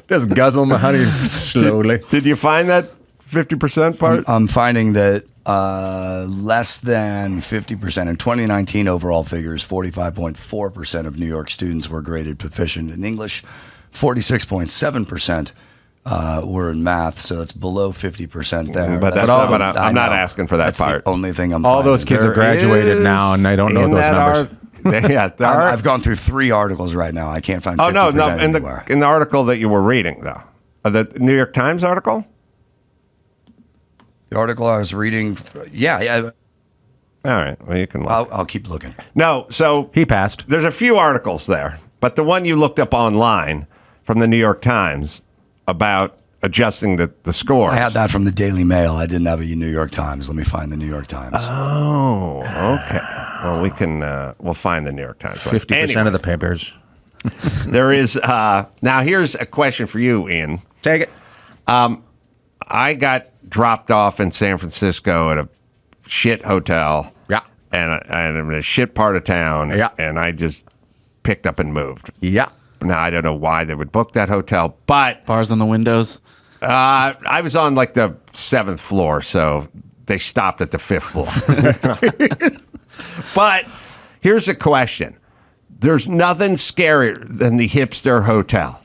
Just guzzling the honey slowly. Did you find that 50% part? I'm finding that less than 50% in 2019 overall figures, 45.4% of New York students were graded proficient in English, 46.7% were in math, so it's below 50% there. But I'm not asking for that That's part. the only thing I'm All finding. those kids have graduated now, and they don't know those numbers. Yeah, I've gone through 3 articles right now. I can't find 50% no. anywhere. In the article that you were reading, though, the New York Times article. The article I was reading, yeah. All right, well, you can look. I'll keep looking. No, so He passed. there's a few articles there, but the one you looked up online from the New York Times about adjusting the scores. I had that from the Daily Mail. I didn't have a New York Times. Let me find the New York Times. Oh, okay. Well, we'll find the New York Times. 50% of the papers. There is, now here's a question for you, Ian. Take it. I got dropped off in San Francisco at a shit hotel. Yeah. And I'm in a shit part of town. Yeah. And I just picked up and moved. Yeah. Now, I don't know why they would book that hotel, but Bars on the windows. I was on like the 7th floor, so they stopped at the 5th floor. But here's the question. There's nothing scarier than the hipster hotel.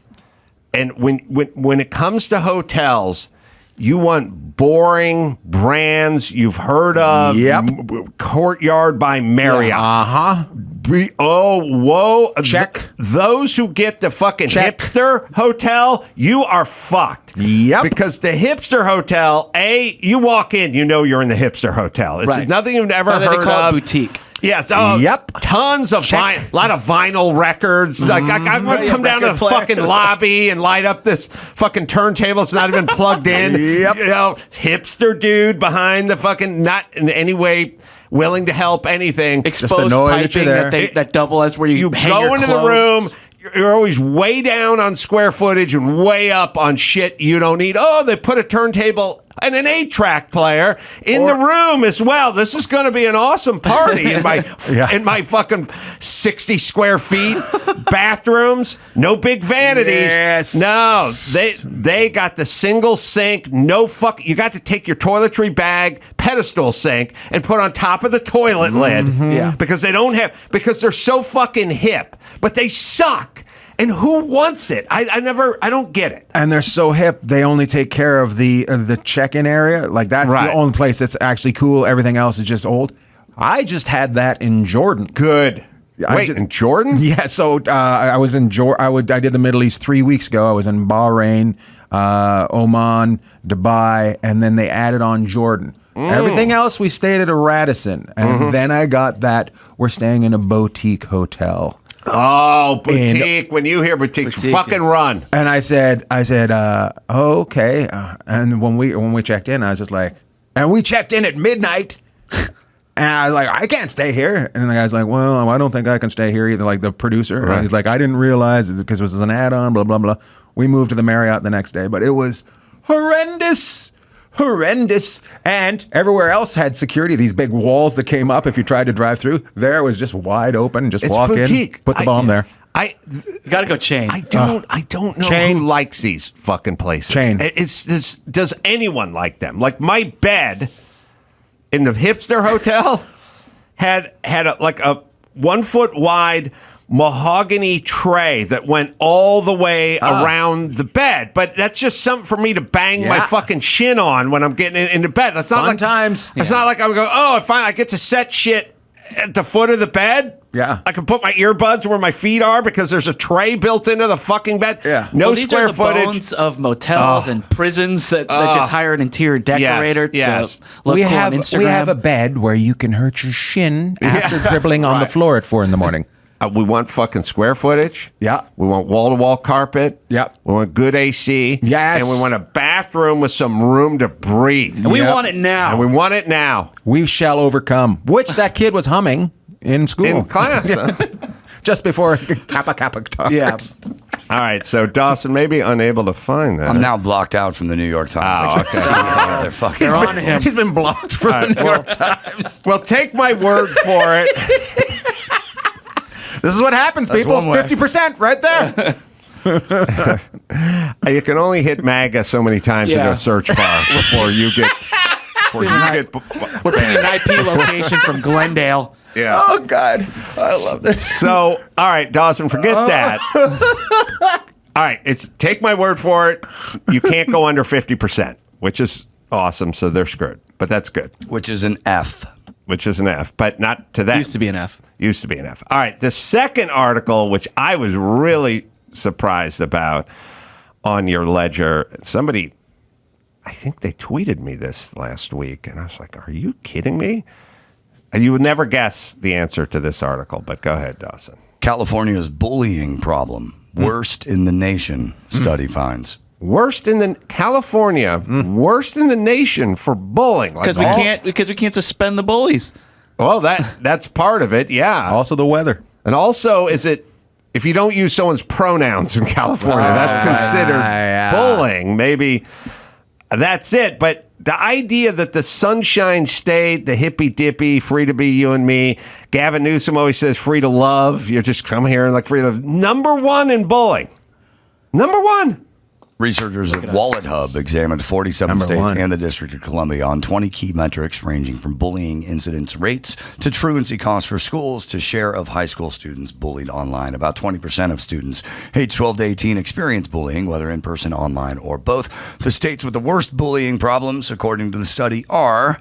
And when it comes to hotels, you want boring brands you've heard of. Yep. Courtyard by Marriott. Uh-huh. Whoa. Check. Those who get the fucking Check. hipster hotel, you are fucked. Yep. Because the hipster hotel, you walk in, you know you're in the hipster hotel. It's Right. nothing you've never Or they heard call of. it boutique. Yes. Yep. Tons of a lot of vinyl records. Like I'm gonna come down to the record player. fucking lobby and light up this fucking turntable. It's not even plugged in. Yep. You know, hipster dude behind the fucking, not in any way willing to help anything. Exposed annoyed that you're piping there. that double as where you hang go your into the clothes. room. You're always way down on square footage and way up on shit you don't need. Oh, they put a turntable and an 8-track player in the room as well. This is going to be an awesome party in my in my fucking 60 square feet. Bathrooms, no big vanities. Yes. No, they got the single sink. No fuck. You got to take your toiletry bag, pedestal sink, and put on top of the toilet lid. Yeah. Because because they're so fucking hip, but they suck. And who wants it? I don't get it. And they're so hip, they only take care of the check-in area. Like, that's Right. the only place that's actually cool. Everything else is just old. I just had that in Jordan. Good. Wait, in Jordan? Yeah, so I was in Jordan. I did the Middle East 3 weeks ago. I was in Bahrain, Oman, Dubai, and then they added on Jordan. Everything else, we stayed at a Radisson. And then I got that we're staying in a boutique hotel. Oh, boutique. When you hear boutique, fucking run. And I said, oh, okay. And when we checked in, I was just like, and we checked in at midnight. And I was like, I can't stay here. And the guy's like, well, I don't think I can stay here either. Like the producer. Right. And he's like, I didn't realize it because it was an add-on, blah, blah, blah. We moved to the Marriott the next day, but it was horrendous. And everywhere else had security, these big walls that came up if you tried to drive through. There was just wide open. Just It's walk boutique. in, put the bomb there. I Gotta go chain. I don't know Chain. who likes these fucking places. Chain. Does anyone like them? Like my bed in the hipster hotel had a 1 foot wide mahogany tray that went all the way around the bed, but that's just something for me to bang my fucking shin on when I'm getting into bed. That's not Fun like times. It's not like I'm going, I get to set shit at the foot of the bed. Yeah. I can put my earbuds where my feet are because there's a tray built into the fucking bed. Yeah. No Well, these square are the footage. bones of motels and prisons that just hire an interior decorator yes. to look cool on Instagram. we have a bed where you can hurt your shin after dribbling on the floor at 4 a.m. We want fucking square footage. Yeah. We want wall-to-wall carpet. Yeah. We want good AC. Yes. And we want a bathroom with some room to breathe. And we Yep. want it now. And we want it now. We shall overcome, which that kid was humming in school. In class. Huh? Just before Kappa talk. Yeah. All right. So, Dawson may be unable to find that. I'm now blocked out from the New York Times. Oh, They're fucking. They're on him. He's been blocked from the New York Times. Well, take my word for it. This is what happens, people. one way. 50% right there. You can only hit MAGA so many times in Yeah. a search bar before you get. We're putting an IP location from Glendale. Yeah. Oh, God. I love this. So, all right, Dawson, forget that. All right, take my word for it. You can't go under 50%, which is awesome. So they're screwed, but that's good. Which is an F. which is an F, but not to that. Used to be an F. Used to be an F. All right. The second article, which I was really surprised about on your ledger, somebody, I think they tweeted me this last week, and I was like, are you kidding me? You would never guess the answer to this article, but go ahead, Dawson. California's bullying problem, worst in the nation, study finds. Worst in the California, worst in the nation for bullying. Because we can't suspend the bullies. Well, that's part of it, yeah. Also the weather. And also, is it if you don't use someone's pronouns in California, that's considered bullying. Maybe that's it. But the idea that the Sunshine State, the hippy dippy, free to be you and me, Gavin Newsom always says free to love. You're just come here and like free to love. Number one in bullying. Number one. Researchers at Wallet Hub examined 47 Number states one. and the District of Columbia on 20 key metrics ranging from bullying incidence rates to truancy costs for schools to share of high school students bullied online. About 20% of students age 12 to 18 experience bullying, whether in person, online, or both. The states with the worst bullying problems, according to the study, are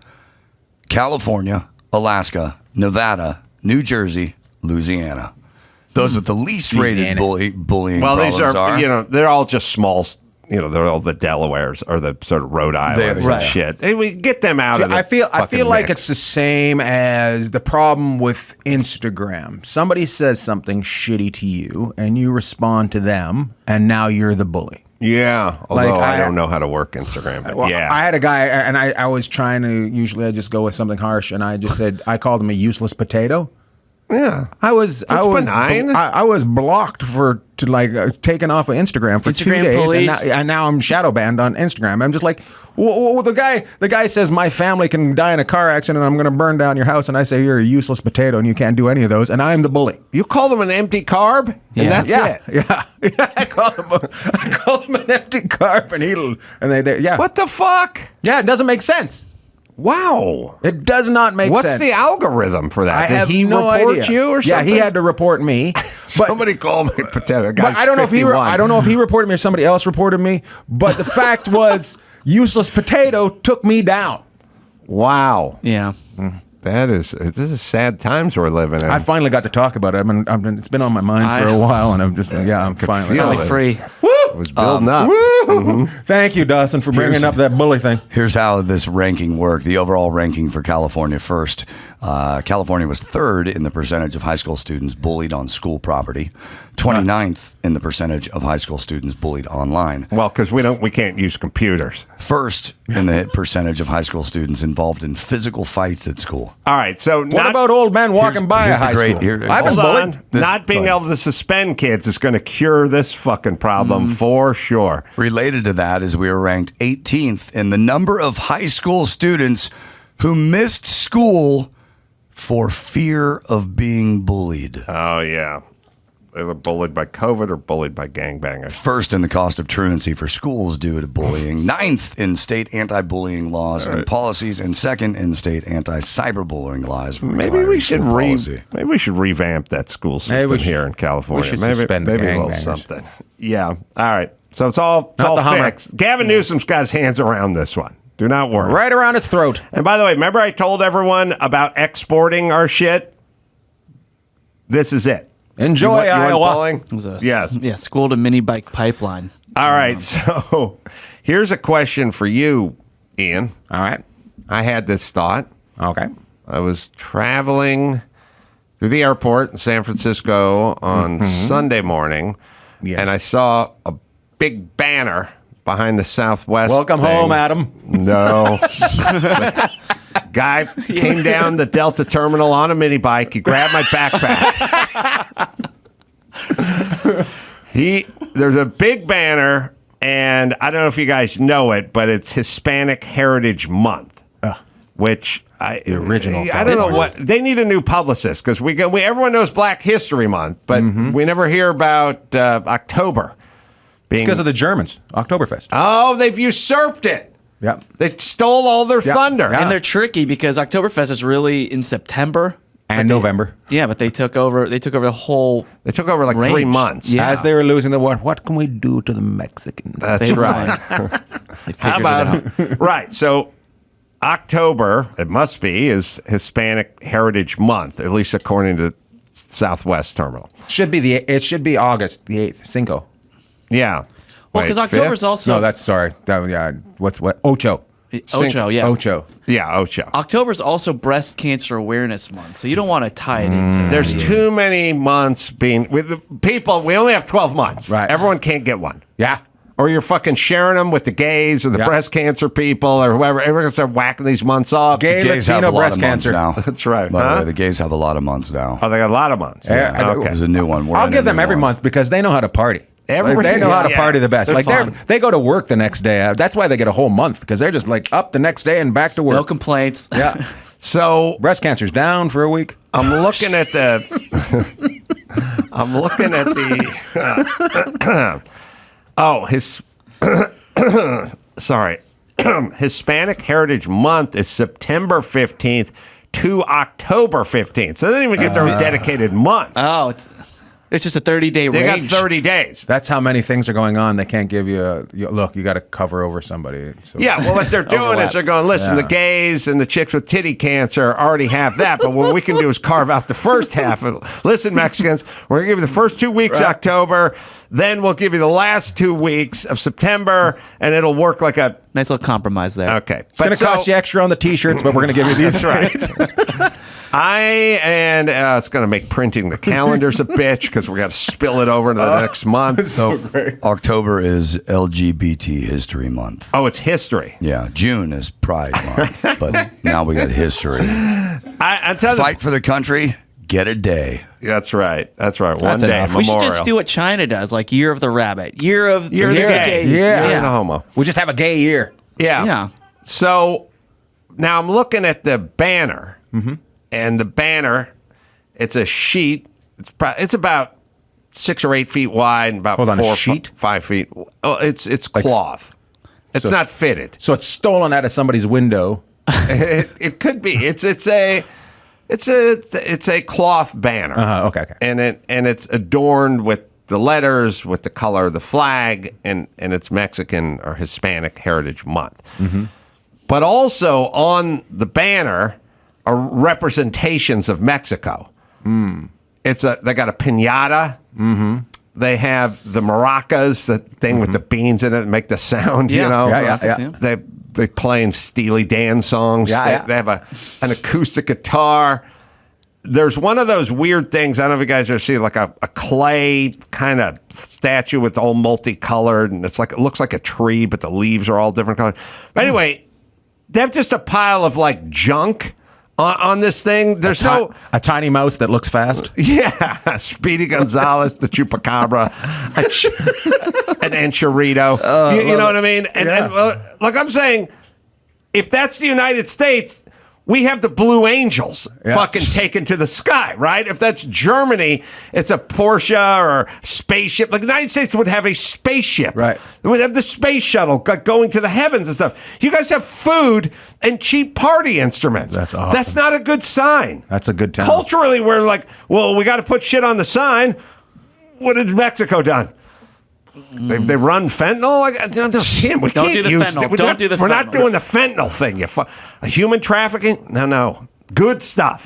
California, Alaska, Nevada, New Jersey, Louisiana. Those with the least rated bullying problems these are, they're all just small. They're all the Delawares or the sort of Rhode Islands and shit. Hey, we get them out of it. I feel like it's the same as the problem with Instagram. Somebody says something shitty to you, and you respond to them, and now you're the bully. Yeah, although I don't know how to work Instagram. But yeah, I had a guy, and I was trying to. Usually, I just go with something harsh, and I just said I called him a useless potato. Yeah, That's benign. I was blocked taken off of Instagram for 2 days, and now I'm shadow banned on Instagram. I'm just like, well, the guy says my family can die in a car accident, and I'm going to burn down your house, and I say you're a useless potato, and you can't do any of those, and I'm the bully. You called him an empty carb, and that's it. Yeah. I called him an empty carb, and they. What the fuck? Yeah, it doesn't make sense. Wow. It does not make sense. What's the algorithm for that? Did he report you or something? Yeah, he had to report me. Somebody called me potato. But I don't know if he reported me or somebody else reported me. But the fact was, useless potato took me down. Wow. Yeah. This is sad times we're living in. I finally got to talk about it. it's been on my mind for a while, and I'm finally free. It was building up. Thank you, Dawson, for bringing up that bully thing. Here's how this ranking worked. The overall ranking for California first. California was third in the percentage of high school students bullied on school property, 29th in the percentage of high school students bullied online. Well, because we can't use computers. First in the percentage of high school students involved in physical fights at school. All right, so what about old men walking by a high school? I was bullied. Not being able to suspend kids is going to cure this fucking problem for sure. Related to that is we were ranked 18th in the number of high school students who missed school for fear of being bullied. Oh, yeah. They were bullied by COVID or bullied by gangbangers. First in the cost of truancy for schools due to bullying. Ninth in state anti-bullying laws and policies. And second in state anti-cyberbullying laws. Maybe we should revamp that school system here in California. We should suspend maybe a little gangbangers. something. Yeah. All right. So it's all the Hummer. fixed. Gavin Newsom's got his hands around this one. Do not worry. Right around its throat. And by the way, remember I told everyone about exporting our shit? This is it. Enjoy, Iowa. It was Yes. Yeah, school to mini bike pipeline. All right. So here's a question for you, Ian. All right. I had this thought. Okay. I was traveling through the airport in San Francisco on Sunday morning, and I saw a big banner behind the Southwest. Welcome thing. home, Adam. No. Guy came down the Delta terminal on a mini bike. He grabbed my backpack. There's a big banner, and I don't know if you guys know it, but it's Hispanic Heritage Month, which the original. I don't know what they need a new publicist because everyone knows Black History Month, but we never hear about October. It's because of the Germans, Oktoberfest. Oh, they've usurped it. Yep. They stole all their thunder. And they're tricky because Oktoberfest is really in September. And November. Yeah, but they took over the whole They took over like range. 3 months. Yeah. As they were losing the war, what can we do to the Mexicans? That's They right. They How figured it out. about right? So October, it must be, is Hispanic Heritage Month, at least according to Southwest Terminal. It should be August the 8th. Cinco. Yeah. Well, because October's 5th? also No, that's sorry. What? Ocho. Ocho, yeah. Ocho. Yeah, Ocho. October's also Breast Cancer Awareness Month, so you don't want to tie it into. There's too many months being with the people. We only have 12 months. Right. Everyone can't get one. Yeah. Or you're fucking sharing them with the gays or the Yeah. breast cancer people or whoever. Everyone's start whacking these months off. Gay, Gays have Latino, a lot breast of months cancer. now. That's right. By the Huh? way, the gays have a lot of months now. Oh, they got a lot of months. Yeah, Okay. There's a new one. We're I'll in give a them new every one. month because they know how to party. Every- They know how to yeah. party the best. They're Like fun. they go to work the next day. That's why they get a whole month because they're just like up the next day and back to work. No complaints. Yeah. So Breast cancer's down for a week. I'm looking at the. I'm looking at the. Sorry. Hispanic Heritage Month is September 15th to October 15th. So they didn't even get their dedicated month. Oh, it's just a 30-day They got range. 30 days. That's how many things are going on. They can't give you look. You got to cover over somebody. So. Yeah, well, what they're doing Overlap. is they're going, listen, Yeah. the gays and the chicks with titty cancer already have that, but what we can do is carve out the first half. Listen, Mexicans, we're going to give you the first 2 weeks of October, then we'll give you the last 2 weeks of September, and it'll work like a... Nice little compromise there. Okay. It's going to cost you extra on the T-shirts, but we're going to give you these. That's right. It's going to make printing the calendars a bitch because we're going to spill it over into the next month. So October is LGBT History Month. Oh, it's history. Yeah, June is Pride Month, but now we got history. I tell Fight for the country, get a day. you. That's right. That's right. One That's day enough. We should memorial. just do what China does, like Year of the Rabbit, Year of Year of the Gay. Yeah. Year of the homo. We just have a gay year. Yeah. Yeah. So now I'm looking at the banner, and the banner, it's a sheet. It's about 6 or 8 feet wide and about Hold on, a 4 sheet? 5 feet. Oh, it's cloth. It's not fitted. So it's stolen out of somebody's window. It could be. It's a cloth banner. Okay. And it's adorned with the letters, with the color of the flag, and it's Mexican or Hispanic Heritage Month. But also on the banner are representations of Mexico. They got a piñata. They have the maracas, the thing with the beans in it, that make the sound. Yeah. You know, Yeah. They playing Steely Dan songs. Yeah. They have an acoustic guitar. There's one of those weird things. I don't know if you guys ever see like a clay kind of statue with all multicolored, and it looks like a tree, but the leaves are all different colors. But anyway, they have just a pile of like junk on this thing. There's a tiny mouse that looks fast. yeah, Speedy Gonzalez, the chupacabra, an enchilito. You know what I mean? And like I'm saying, if that's the United States, we have the Blue Angels fucking taken to the sky, right? If that's Germany, it's a Porsche or spaceship. Like the United States would have a spaceship. Right. They would have the space shuttle going to the heavens and stuff. You guys have food and cheap party instruments. That's awesome. That's not a good sign. That's a good town. Culturally, we're like, well, we got to put shit on the sign. What has Mexico done? They run fentanyl? Like, no, Tim, we Don't can't do the use fentanyl. it. Don't do the We're not fentanyl. doing the fentanyl thing. Human trafficking? No. Good stuff.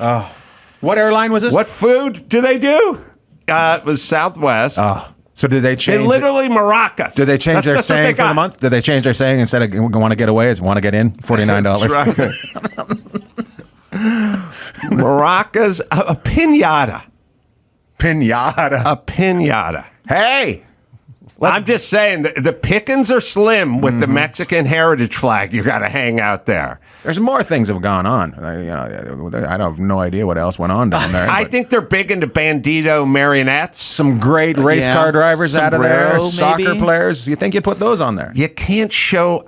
What airline was this? What food do they do? It was Southwest. So did they They change? literally maracas. Did they change their That's what they saying for the got. month? Did they change their saying instead of want to get away is want to get in? $49. That's right. Maracas, a piñata. Pinata. A piñata. Hey. I'm just saying, the pickings are slim with the Mexican heritage flag. You got to hang out there. There's more things have gone on. I have no idea what else went on down there. I but think they're big into bandito marionettes. some great race Yeah. car drivers out of there, Sombrero, soccer maybe? players. You think you'd put those on there? You can't show.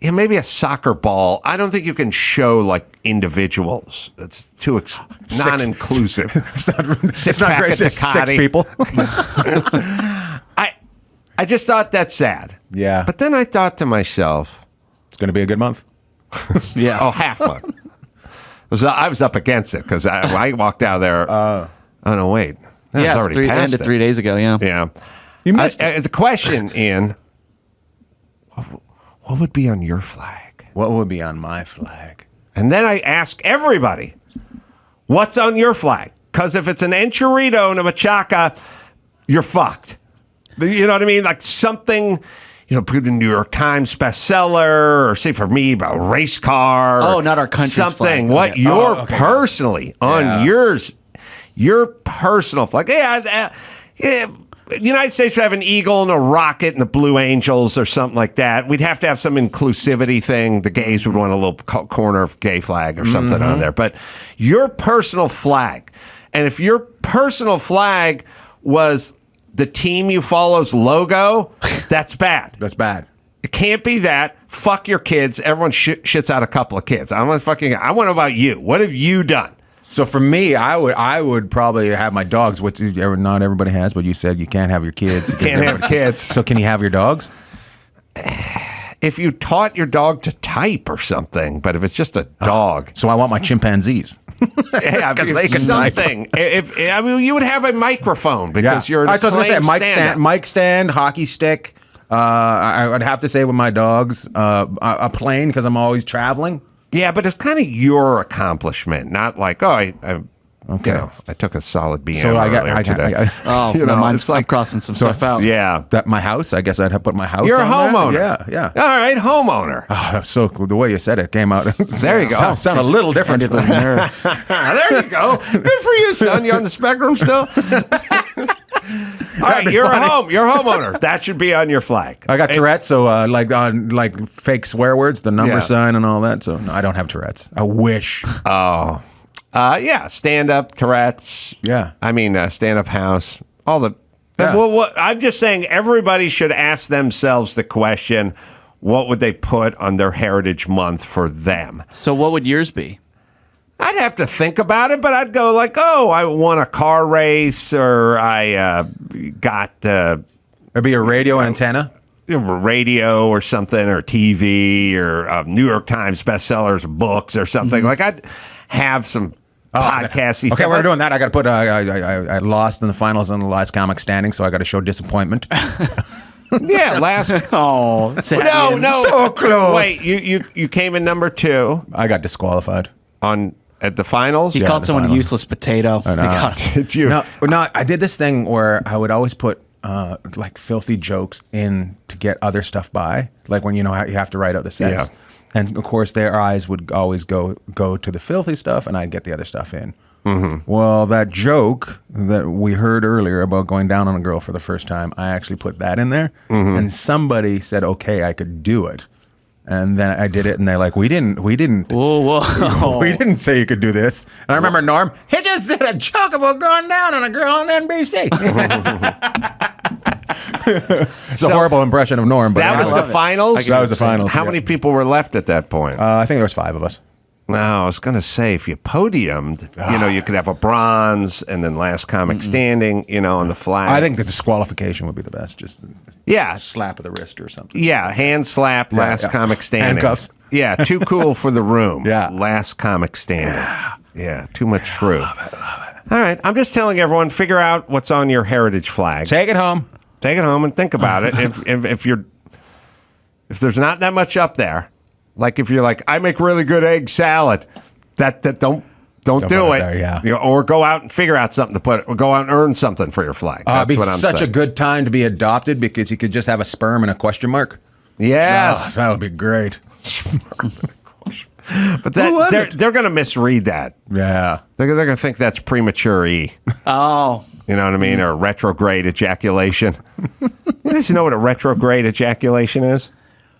Maybe a soccer ball. I don't think you can show like individuals. It's too non-inclusive. It's not great. Six-pack of Six Tecate. people. I just thought that's sad. Yeah. But then I thought to myself, It's going to be a good month. Yeah. oh, half month. I was up against it because I walked out of there. Oh no, wait. That was Yeah, it's already past ended it. 3 days ago. Yeah. Yeah. You missed it. It's a question, Ian. What would be on your flag? What would be on my flag? And then I ask everybody, what's on your flag? Because if it's an enchilada and a machaca, you're fucked. You know what I mean? Like something, put in New York Times bestseller, or say for me, about a race car. Oh, not our country's something. flag. What Okay. you're personally on your personal flag. The United States would have an eagle and a rocket and the Blue Angels or something like that. We'd have to have some inclusivity thing. The gays would want a little corner of gay flag or something on there. But your personal flag, and if your personal flag was the team you follow's logo, that's bad. That's bad. It can't be that. Fuck your kids. Everyone shits out a couple of kids. I want to know about you. What have you done? So for me, I would probably have my dogs, which not everybody has, but you said you can't have your kids. You Can't have kids. So can you have your dogs? If you taught your dog to type or something, but if it's just a dog. So I want my chimpanzees. Yeah, they can type. something. You would have a microphone because you're an That's what I was going to say. stand-up. Mic stand, hockey stick. I would have to say with my dogs, a plane because I'm always traveling. Yeah, but it's kind of your accomplishment, not like, I took a solid BM earlier today. Mine's like crossing some stuff out. Yeah. That my house, I guess I'd have put my house. You're a on homeowner. There. Yeah. All right, homeowner. Oh, that's so cool. The way you said it came out. There you go. Sound a little different. Ended with a nerve. There you go. Good for you, son. You on the spectrum still? All right, you're a homeowner. That should be on your flag. I got Tourette's, so like fake swear words, the number sign and all that. So no, I don't have Tourette's. I wish. Stand-up Tourette's. Yeah. I mean, stand-up house. All the. Yeah. Well, I'm just saying everybody should ask themselves the question, what would they put on their Heritage Month for them? So what would yours be? I'd have to think about it, but I'd go like, I won a car race, or I got It'd be a radio antenna. radio or something, or TV, or New York Times bestsellers, books, or something. Like I'd have some podcasty stuff. Okay, we're doing that. I got to put. I lost in the finals on the last comic standing, so I got to show disappointment. Yeah, last. Oh, No, so close. Wait, you came in number 2 I got disqualified at the finals. He called someone a useless potato. I know. Did you? No, I did this thing where I would always put like filthy jokes in to get other stuff by, like when you have to write out the sets. Yeah. And of course, their eyes would always go to the filthy stuff, and I'd get the other stuff in. Mm-hmm. Well, that joke that we heard earlier about going down on a girl for the first time, I actually put that in there, and somebody said, "Okay, I could do it." And then I did it, and they're like, "We didn't, Whoa. we didn't say you could do this." And I remember Norm, he just did a joke about going down on a girl on NBC. It's a horrible impression of Norm, but That was the finals. That was the finals. How many people were left at that point? I think there was 5 of us. No, I was going to say, if you podiumed, you could have a bronze and then last comic standing, on the flag. I think the disqualification would be the best. Just Yeah. slap of the wrist or something. Yeah, hand slap, last comic standing. Handcuffs. Yeah, too cool for the room. Yeah. Last comic standing. Yeah, too much truth. Love it. All right, I'm just telling everyone, figure out what's on your heritage flag. Take it home. Take it home and think about it. If there's not that much up there, like if you're like, I make really good egg salad, that don't do put it. it there, yeah. Or go out and figure out something to put, or go out and earn something for your flag. It'd be what I'm such saying. a good time to be adopted because you could just have a sperm and a question mark. Yes. That would be great. But they're going to misread that. Yeah. They're going to think that's premature-y. Oh. You know what I mean? Or retrograde ejaculation. You guys know what a retrograde ejaculation is?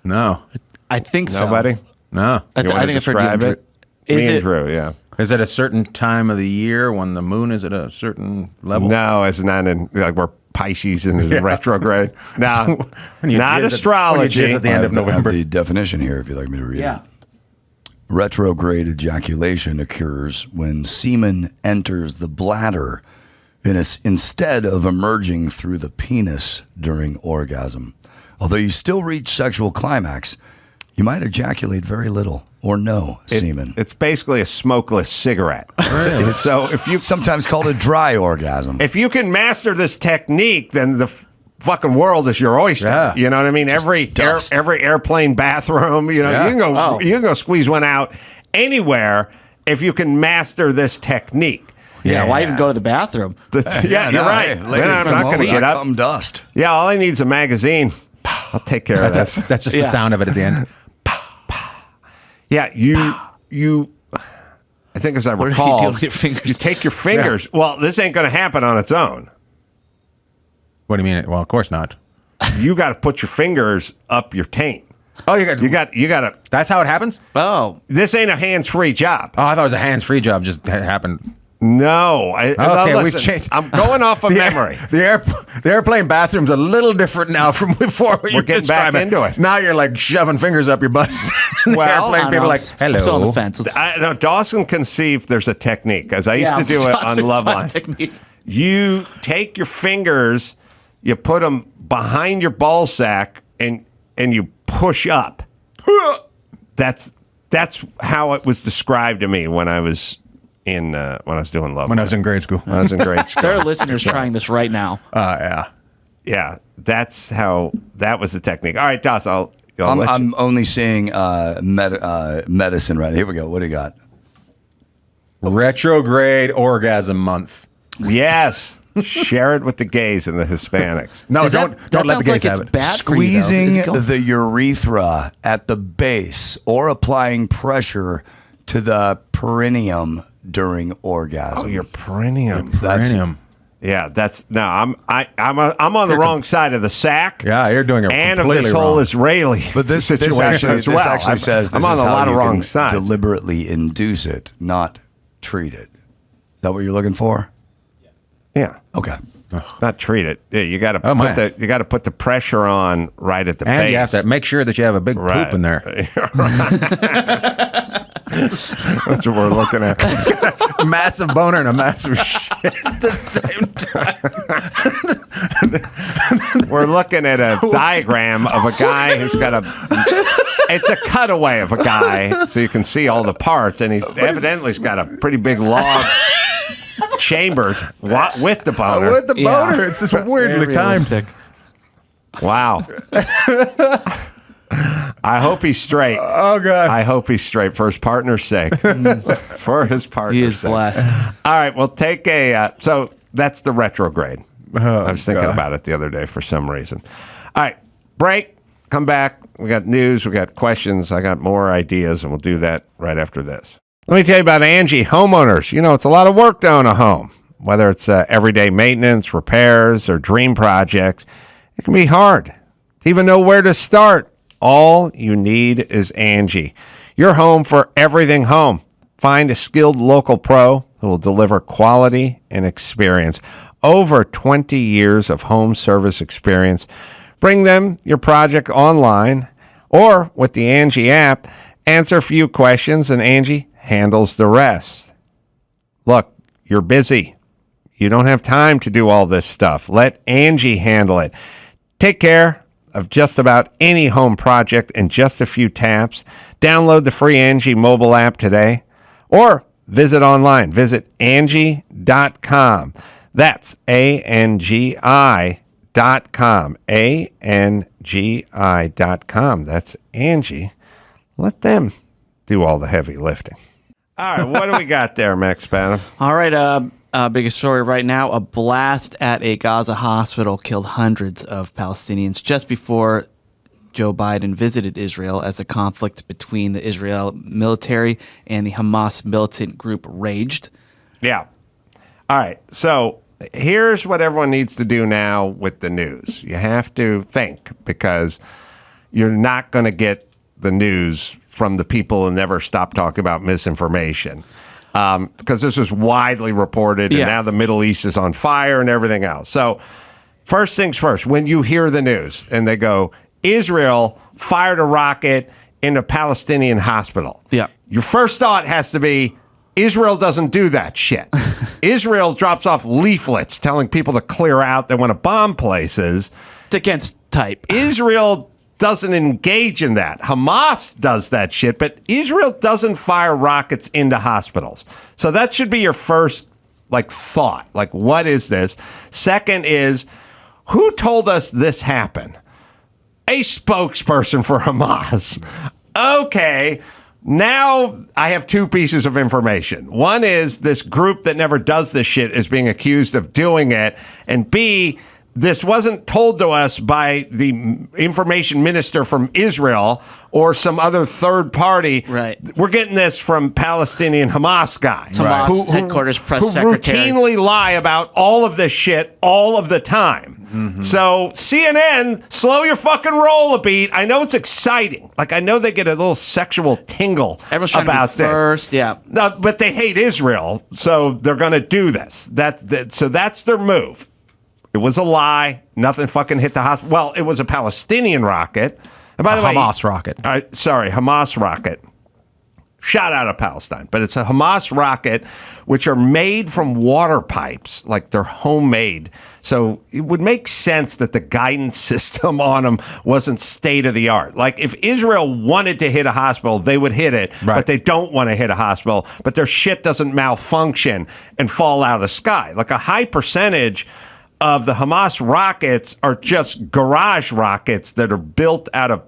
No. I think so. Nobody? No. I think I've heard you and Drew. Me and Drew, yeah. Is it a certain time of the year when the moon is at a certain level? No, it's not in, like, we're Pisces in retrograde. No, not astrology. When you jizz at the end of I have November. the definition here if you'd like me to read Yeah. it. Retrograde occurs when semen enters the bladder instead of emerging through the penis during orgasm. Although you still reach sexual climax, you might ejaculate very little or no semen. It's basically a smokeless cigarette. Really? So if you Sometimes called a dry orgasm. if you can master this technique, then the fucking world is your oyster. Yeah. You know what I mean? Every dust. airplane bathroom, you know, Yeah. you can go squeeze one out anywhere if you can master this technique. Yeah, why even go to the bathroom? Yeah, you're right. Hey, later, I'm not going to get up. Come dust. Yeah, all I need is a magazine. I'll take care of this. That's just the sound of it at the end. Yeah, you. I think as I What do you recall, do with your fingers? you take your fingers. Well, this ain't going to happen on its own. What do you mean? Well, of course not. You got to put your fingers up your taint. Oh, You got to. That's how it happens? Oh, This ain't a hands-free job. Oh, I thought it was a hands-free job. Just happened. No. Okay, we've listen, changed. I'm going off of memory. The airplane bathroom's a little different now from before. We're getting back into it. Now you're like shoving fingers up your butt. The Well, airplane people are like, hello. I'm still on the fence. Let's- I know Dawson can see if there's a technique because I used Yeah, to do it on it's Love fun Line. technique. You take your fingers, you put them behind your ball sack, and you push up. That's how it was described to me when I was when I was doing Love When I Line. was in grade school. When I was in grade school. There are listeners trying this right now. Yeah. Yeah, that was the technique. All right, Dawson, I'll let you. I'm only seeing medicine right. Here we go. What do you got? Retrograde orgasm month. Yes. Share it with the gays and the Hispanics. No, Is that- don't that let the sounds gays like have it's it. bad for you, though. Squeezing Is it going- the urethra at the base or applying pressure to the perineum during orgasm. Oh, your perineum. Perineum. Yeah, I'm on the wrong side of the sack. Yeah, you're doing it and of completely this whole wrong. Israeli But this situation as well. actually says this I'm on is a how lot of you wrong can sides. deliberately induce it, not treat it. Is that what you're looking for? Yeah, Okay. not treat it. Yeah, you got to man. put the pressure on right at the And base. you have to make sure that you have a big Right. poop in there. That's what we're looking at. Massive boner and a massive shit at the same time. We're looking at a diagram of a guy who's got it's a cutaway of a guy, so you can see all the parts, and he's got a pretty big log chambered with the boner. With the Yeah. boner. It's just weirdly Very timed. realistic. Wow. I hope he's straight. Oh, God. I hope he's straight for his partner's sake. For his partner's He is sake. blessed. All right, we'll take so that's the retrograde. I was thinking God. about it the other day for some reason. All right, break, come back. We got news, we got questions. I got more ideas, and we'll do that right after this. Let me tell you about Angie Homeowners. You know, it's a lot of work to own a home, whether it's everyday maintenance, repairs, or dream projects. It can be hard to even know where to start. All you need is Angie, your home for everything home. Find a skilled local pro who will deliver quality and experience. Over 20 years of home service experience. Bring them your project online or with the Angie app. Answer a few questions and Angie handles the rest. Look, you're busy. You don't have time to do all this stuff. Let Angie handle it. Take care of just about any home project in just a few taps. Download the free Angie mobile app today or visit online. Visit Angie.com. That's ANGI.com. ANGI.com. That's Angie. Let them do all the heavy lifting. All right, what do we got there, Max Panam? All right, biggest story right now. A blast at a Gaza hospital killed hundreds of Palestinians just before Joe Biden visited Israel as the conflict between the Israel military and the Hamas militant group raged. Yeah. All right, so here's what everyone needs to do now with the news. You have to think because you're not going to get the news from the people who never stop talking about misinformation. Because this was widely reported, and Yeah. now the Middle East is on fire and everything else. So first things first, when you hear the news and they go, Israel fired a rocket in a Palestinian hospital. Yeah. Your first thought has to be, Israel doesn't do that shit. Israel drops off leaflets telling people to clear out. They want to bomb places. It's against type. Israel doesn't engage in that. Hamas does that shit, but Israel doesn't fire rockets into hospitals. So that should be your first thought. What is this? Second is, Who told us this happened? A spokesperson for Hamas. Okay, now I have two pieces of information. One is this group that never does this shit is being accused of doing it. And B, this wasn't told to us by the information minister from Israel or some other third party. Right. We're getting this from Palestinian Hamas guys. Hamas headquarters press who secretary. routinely lie about all of this shit all of the time. Mm-hmm. So CNN, slow your fucking roll a beat. I know it's exciting. Like, I know they get a little sexual tingle Everyone's trying about to be first. Yeah. No, but they hate Israel, so they're going to do this. So that's their move. It was a lie. Nothing fucking hit the hospital. Well, it was a Palestinian rocket. And by the way, Hamas rocket. Hamas rocket. Shot out of Palestine. But it's a Hamas rocket, which are made from water pipes. Like, they're homemade. So it would make sense that the guidance system on them wasn't state of the art. Like, if Israel wanted to hit a hospital, they would hit it. Right. But they don't want to hit a hospital. But their shit doesn't malfunction and fall out of the sky. Like, a high percentage of the Hamas rockets are just garage rockets that are built out of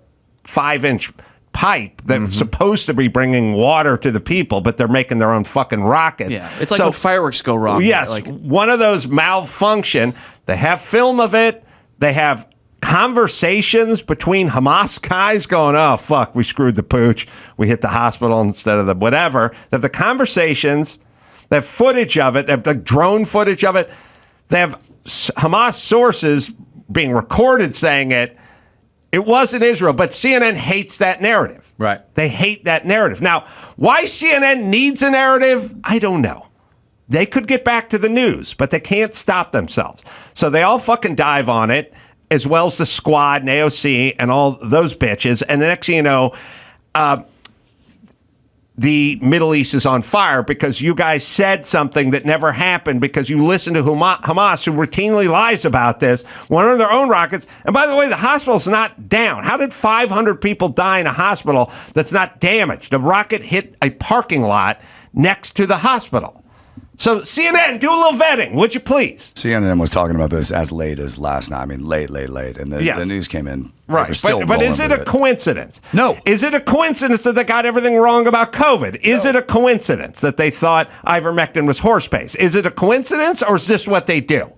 5-inch pipe that's supposed to be bringing water to the people, but they're making their own fucking rockets. Yeah, it's like when fireworks go wrong. Yes, Like, one of those malfunction. They have film of it. They have conversations between Hamas guys going, oh, fuck, we screwed the pooch. We hit the hospital instead of the whatever. They have the conversations. They have footage of it. They have the drone footage of it. They have Hamas sources being recorded saying it. It wasn't Israel, but CNN hates that narrative. Right. They hate that narrative. Now, why CNN needs a narrative, I don't know. They could get back to the news, but they can't stop themselves. So they all fucking dive on it, as well as the Squad and AOC and all those bitches. And the next thing you know, the Middle East is on fire because you guys said something that never happened because you listened to Hamas, who routinely lies about this, one of their own rockets. And by the way, the hospital's not down. How did 500 people die in a hospital that's not damaged? The rocket hit a parking lot next to the hospital. So CNN, do a little vetting, would you please? CNN was talking about this as late as last night. I mean, late. And the news came in. Right. But is it a coincidence? No. Is it a coincidence that they got everything wrong about COVID? Is it a coincidence that they thought ivermectin was horse paste? Is it a coincidence, or is this what they do?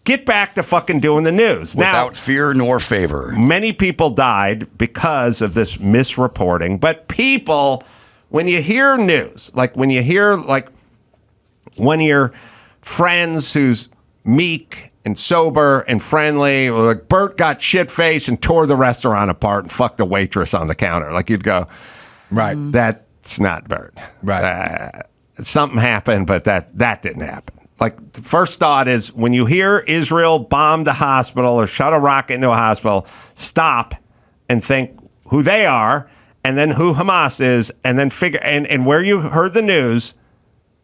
Get back to fucking doing the news. Without fear nor favor. Many people died because of this misreporting. But people, when you hear news, like when you hear like one of your friends who's meek and sober and friendly, like Bert got shit-faced and tore the restaurant apart and fucked a waitress on the counter. Like, you'd go, Right. That's not Bert. Right. Something happened, but that didn't happen. Like, the first thought is when you hear Israel bombed a hospital or shot a rocket into a hospital, stop and think who they are and then who Hamas is, and then figure and where you heard the news.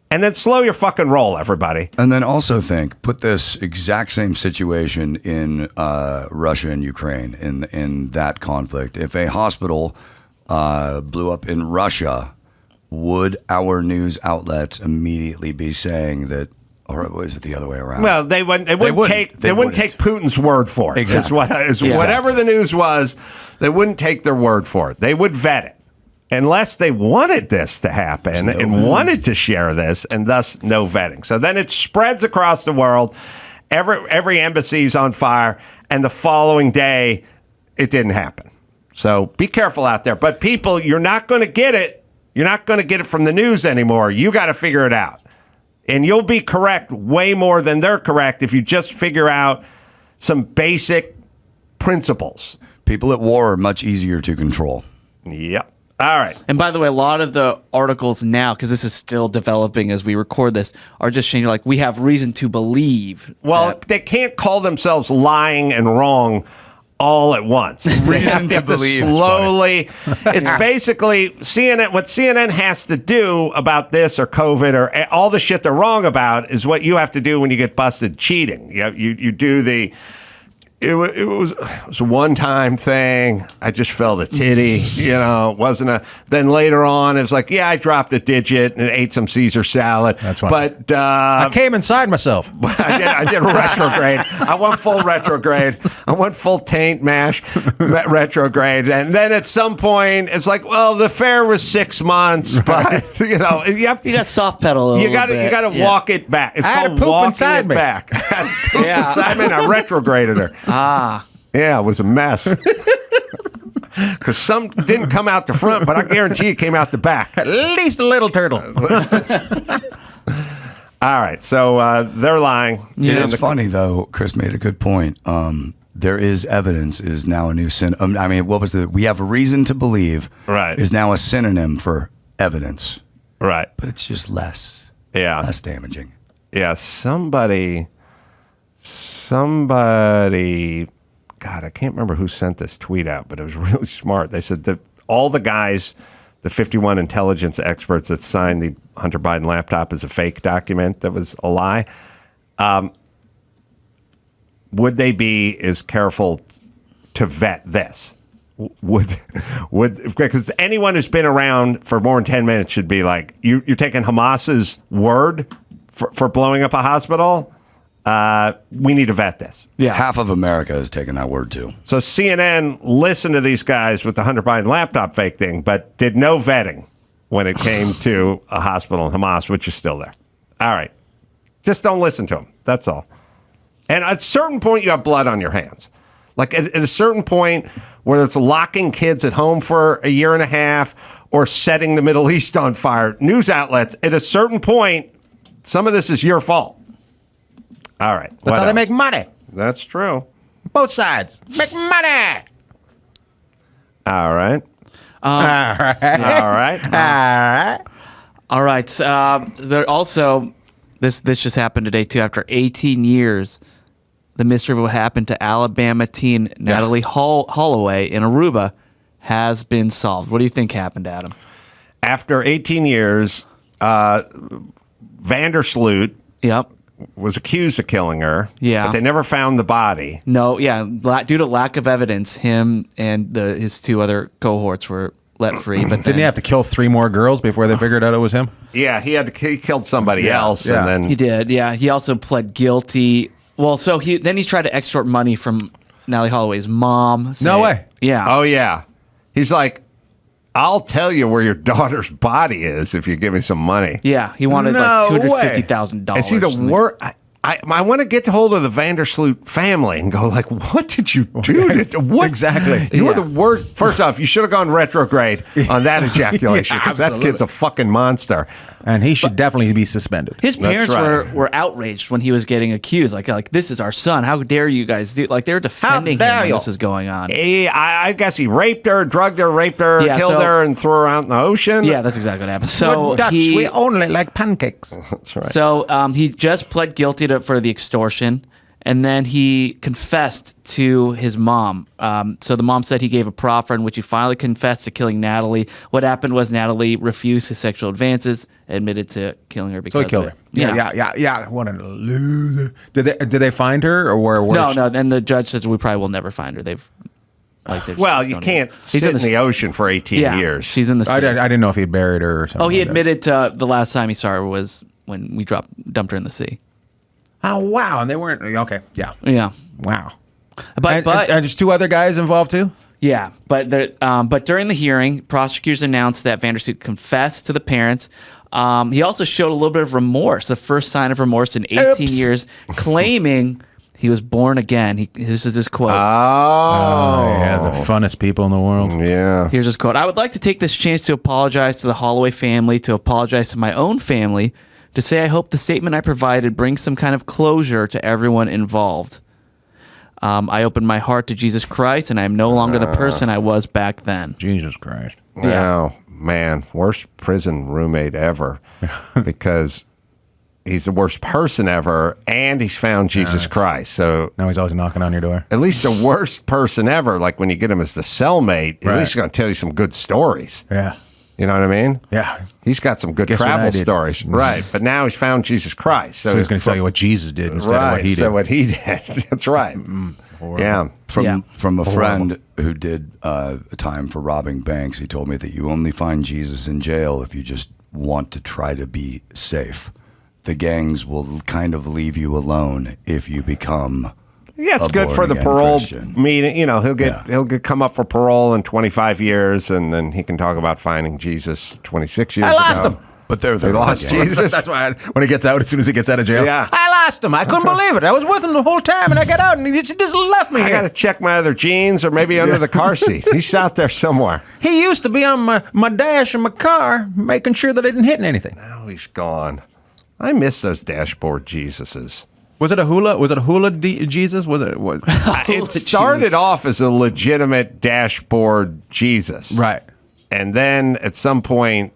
And then slow your fucking roll, everybody. And then also put this exact same situation in Russia and Ukraine, in that conflict. If a hospital blew up in Russia, would our news outlets immediately be saying that, or was it the other way around? Well, they wouldn't take Putin's word for it. Exactly. Whatever the news was, they wouldn't take their word for it. They would vet it. Unless they wanted this to happen and wanted to share this, and thus no vetting. So then it spreads across the world. Every embassy's on fire, and the following day, it didn't happen. So be careful out there. But people, you're not going to get it. You're not going to get it from the news anymore. You got to figure it out. And you'll be correct way more than they're correct if you just figure out some basic principles. People at war are much easier to control. Yep. All right. And by the way, a lot of the articles now, because this is still developing as we record this, are just changing. Like, we have reason to believe. Well, they can't call themselves lying and wrong all at once. Reason to believe. Slowly. It's basically CNN. What CNN has to do about this or COVID or all the shit they're wrong about is what you have to do when you get busted cheating. You do the it was a one-time thing. I just felt a titty, it wasn't a. Then later on, it was like, yeah, I dropped a digit and ate some Caesar salad. That's fine. But I came inside myself. I did a retrograde. I went full retrograde. I went full taint mash retrograde. And then at some point, it's like, well, the fair was 6 months, but you got soft pedal. You got to walk it back. It's I had called to poop walking inside it me. back. Inside me, and I retrograded her. Yeah, it was a mess. Because some didn't come out the front, but I guarantee it came out the back. At least a little turtle. All right, so they're lying. It is funny, though. Chris made a good point. There is evidence is now a new sin. I mean, what was we have a reason to believe Right. is now a synonym for evidence. Right. But it's just less damaging. Yeah, somebody, God, I can't remember who sent this tweet out, but it was really smart. They said that all the guys, the 51 intelligence experts that signed the Hunter Biden laptop as a fake document that was a lie, would they be as careful to vet this? Would because anyone who's been around for more than 10 minutes should be like, you're taking Hamas's word for blowing up a hospital? We need to vet this. Yeah. Half of America has taken that word too. So CNN listened to these guys with the Hunter Biden laptop fake thing, but did no vetting when it came to a hospital in Hamas, which is still there. All right. Just don't listen to them. That's all. And at a certain point, you have blood on your hands. Like at a certain point, whether it's locking kids at home for a year and a half or setting the Middle East on fire, news outlets, at a certain point, some of this is your fault. All right. That's how they make money. That's true. Both sides make money. All right. All right. All right. All right. There also, this just happened today too. After 18 years, the mystery of what happened to Alabama teen Natalie Holloway in Aruba has been solved. What do you think happened, Adam? After 18 years, Sloot Yep. was accused of killing her. Yeah. But they never found the body. No, yeah. Due to lack of evidence, him and his 2 other cohorts were let free. But Didn't he have to kill 3 more girls before they figured out it was him? Yeah, he killed somebody else, Yeah. and then He did, yeah. He also pled guilty. Well, so he tried to extort money from Natalie Holloway's mom. No way. Yeah. Oh yeah, he's like, I'll tell you where your daughter's body is if you give me some money. Yeah, he wanted No like way. $250,000. And see the worst. I want to get hold of the Sloot family and go like, what did you do? What Exactly. You were Yeah. the worst. First off, you should have gone retrograde on that ejaculation because that absolutely. kid's a fucking monster. And he should definitely be suspended. His parents right. were outraged when he was getting accused. Like this is our son. How dare you guys do? Like they were defending him dare when you? this is going on. I guess he raped her, drugged her, Yeah, killed so- her, and threw her out in the ocean. Yeah, that's exactly what happened. So We're Dutch. he We only like pancakes. That's right. So he just pled guilty for the extortion, and then he confessed to his mom. So the mom said he gave a proffer in which he finally confessed to killing Natalie. What happened was Natalie refused his sexual advances, admitted to killing her because So he killed of her. it. Yeah. What a loser. Did they find her or where? No. And the judge says we probably will never find her. They've Well, you can't sit in the ocean for 18 yeah, years. She's in the sea. I didn't know if he had buried her or something. Oh, he like that. admitted to the last time he saw her was when we dumped her in the sea. Oh wow, and they weren't okay. Yeah. Yeah. Wow. But And there's 2 other guys involved too. yeah, but during the hearing, prosecutors announced that Sloot confessed to the parents. He also showed a little bit of remorse, the first sign of remorse in 18 Oops. years, claiming he was born again. This is his quote. Yeah, the funnest people in the world. Yeah. Here's his quote. I would like to take this chance to apologize to the Holloway family, to apologize to my own family, to say I hope the statement I provided brings some kind of closure to everyone involved. I opened my heart to Jesus Christ, and I am no longer the person I was back then. Jesus Christ. Oh, man. Worst prison roommate ever because he's the worst person ever and he's found Jesus Christ. So Now he's always knocking on your door. at least the worst person ever, like when you get him as the cellmate, at Right. least he's going to tell you some good stories. Yeah. You know what I mean? Yeah. He's got some good Guess what I travel did. stories. Right. But now he's found Jesus Christ. So he's going to tell you what Jesus did instead of what he did. So what he did. That's right. Yeah. From a friend who did a time for robbing banks, he told me that you only find Jesus in jail if you just want to try to be safe. The gangs will kind of leave you alone if you become. Yeah, it's good for the parole meeting. You know, he'll come up for parole in 25 years, and then he can talk about finding Jesus 26 years ago. I lost him. But they lost Jesus. That's why when he gets out, as soon as he gets out of jail, Yeah. I lost him. I couldn't believe it. I was with him the whole time, and I got out, and he just left me I got to check my other jeans, or maybe under the car seat. He's out there somewhere. He used to be on my dash in my car, making sure that I didn't hit anything. Now he's gone. I miss those dashboard Jesuses. Was it a hula? Was it a hula Jesus? Was it? It started off as a legitimate dashboard Jesus. Right. And then at some point,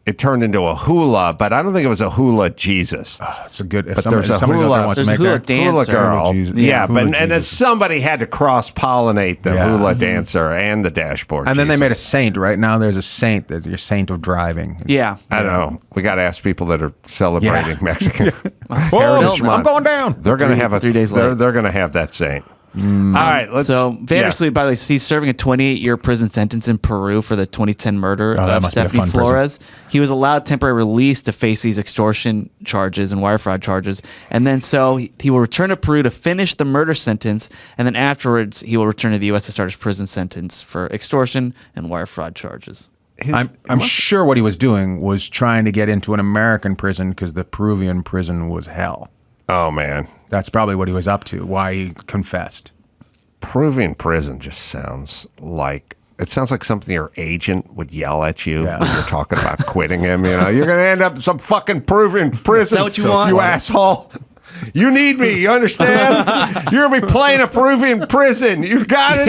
it turned into a hula, but I don't think it was a hula Jesus. It's a good. But there's a hula, There's a hula dancer. girl. Yeah, but and then somebody had to cross-pollinate the hula dancer and the dashboard. And then they Jesus. made a saint. Right now, there's a saint that you're saint of driving. Yeah. I don't know. We got to ask people that are celebrating Mexican I'm Heritage Month. going down. They're going to have 3 days They're late. going to have that saint. All right, let's. So Vandersloot, by the way, he's serving a 28-year prison sentence in Peru for the 2010 murder that of must be a Stephanie fun prison. Flores. He was allowed temporary release to face these extortion charges and wire fraud charges, and then so he will return to Peru to finish the murder sentence, and then afterwards he will return to the U.S. to start his prison sentence for extortion and wire fraud charges. I'm sure what he was doing was trying to get into an American prison because the Peruvian prison was hell. Oh man, That's probably what he was up to. Why he confessed. Peruvian prison just sounds like. It sounds like something your agent would yell at you when you're talking about quitting him. You know, you're going to end up in some fucking Peruvian prison. Is that what you want? You asshole. You need me. You understand? You're going to be playing a Peruvian prison. You got it?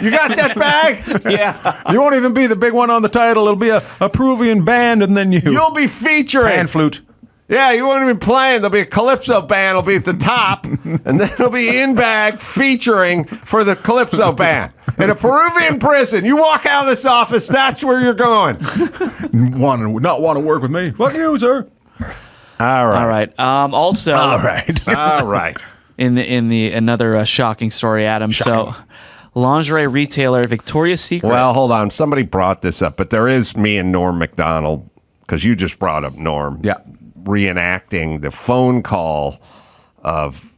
You got that bag? Yeah. You won't even be the big one on the title. It'll be a Peruvian band, and then You'll be featuring. pan flute. Yeah, you won't even be playing. There'll be a Calypso band. It'll be at the top. And then it'll be Ian Bagg featuring for the Calypso band. In a Peruvian prison. You walk out of this office, that's where you're going. Not want to work with me. Fuck you, sir. All right. All right. Also, All right. All right. in the another shocking story, Adam. So, lingerie retailer Victoria's Secret. Well, hold on. Somebody brought this up, but there is me and Norm MacDonald, because you just brought up Norm. Yeah. Reenacting the phone call of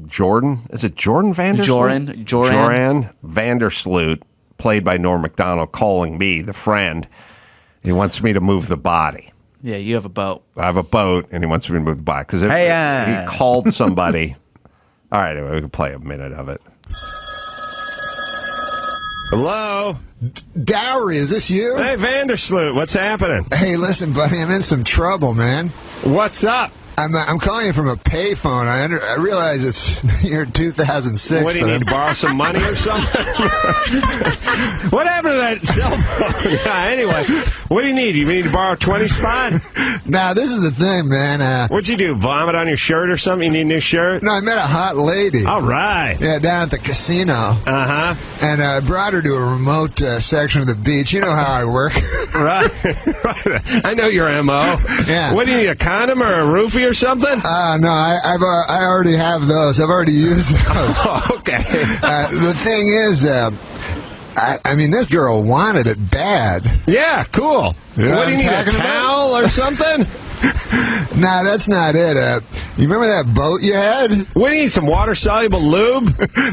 Jordan. Is it Jordan Vandersloot? Joran Vandersloot, played by Norm MacDonald, calling me, the friend. He wants me to move the body. Yeah, you have a boat. I have a boat, and he wants me to move the body. Because he called somebody. All right, anyway, we can play a minute of it. Hello? Dowry, is this you? Hey, Vandersloot, what's happening? Hey, listen, buddy, I'm in some trouble, man. What's up? I'm calling you from a payphone. I realize it's year 2006. What, do you need to borrow some money or something? What happened to that cell phone? Yeah, anyway, what do you need? You need to borrow 20 spot? Now, this is the thing, man. What'd you do, vomit on your shirt or something? You need a new shirt? No, I met a hot lady. All right. Yeah, down at the casino. Uh-huh. And I brought her to a remote section of the beach. You know how I work. Right. Right. I know your M.O. Yeah. What, do you need, a condom or a roofie or something? No, I already have those. I've already used those. Oh, okay. The thing is, I mean, this girl wanted it bad. Yeah, cool. You know What do you what need, I'm a talking about? towel or something? Nah, that's not it. You remember that boat you had? What do you need, some water-soluble lube?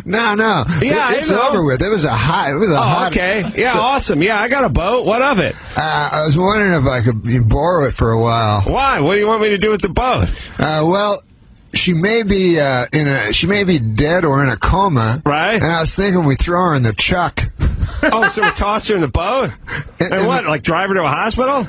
No. Yeah, it's I know. over with. It was a hot. Oh, okay. Yeah, awesome. Yeah, I got a boat. What of it? I was wondering if I could borrow it for a while. Why? What do you want me to do with the boat? Well, she may be she may be dead or in a coma. Right. And I was thinking we throw her in the chuck. Oh, so we toss her in the boat? And what, like drive her to a hospital?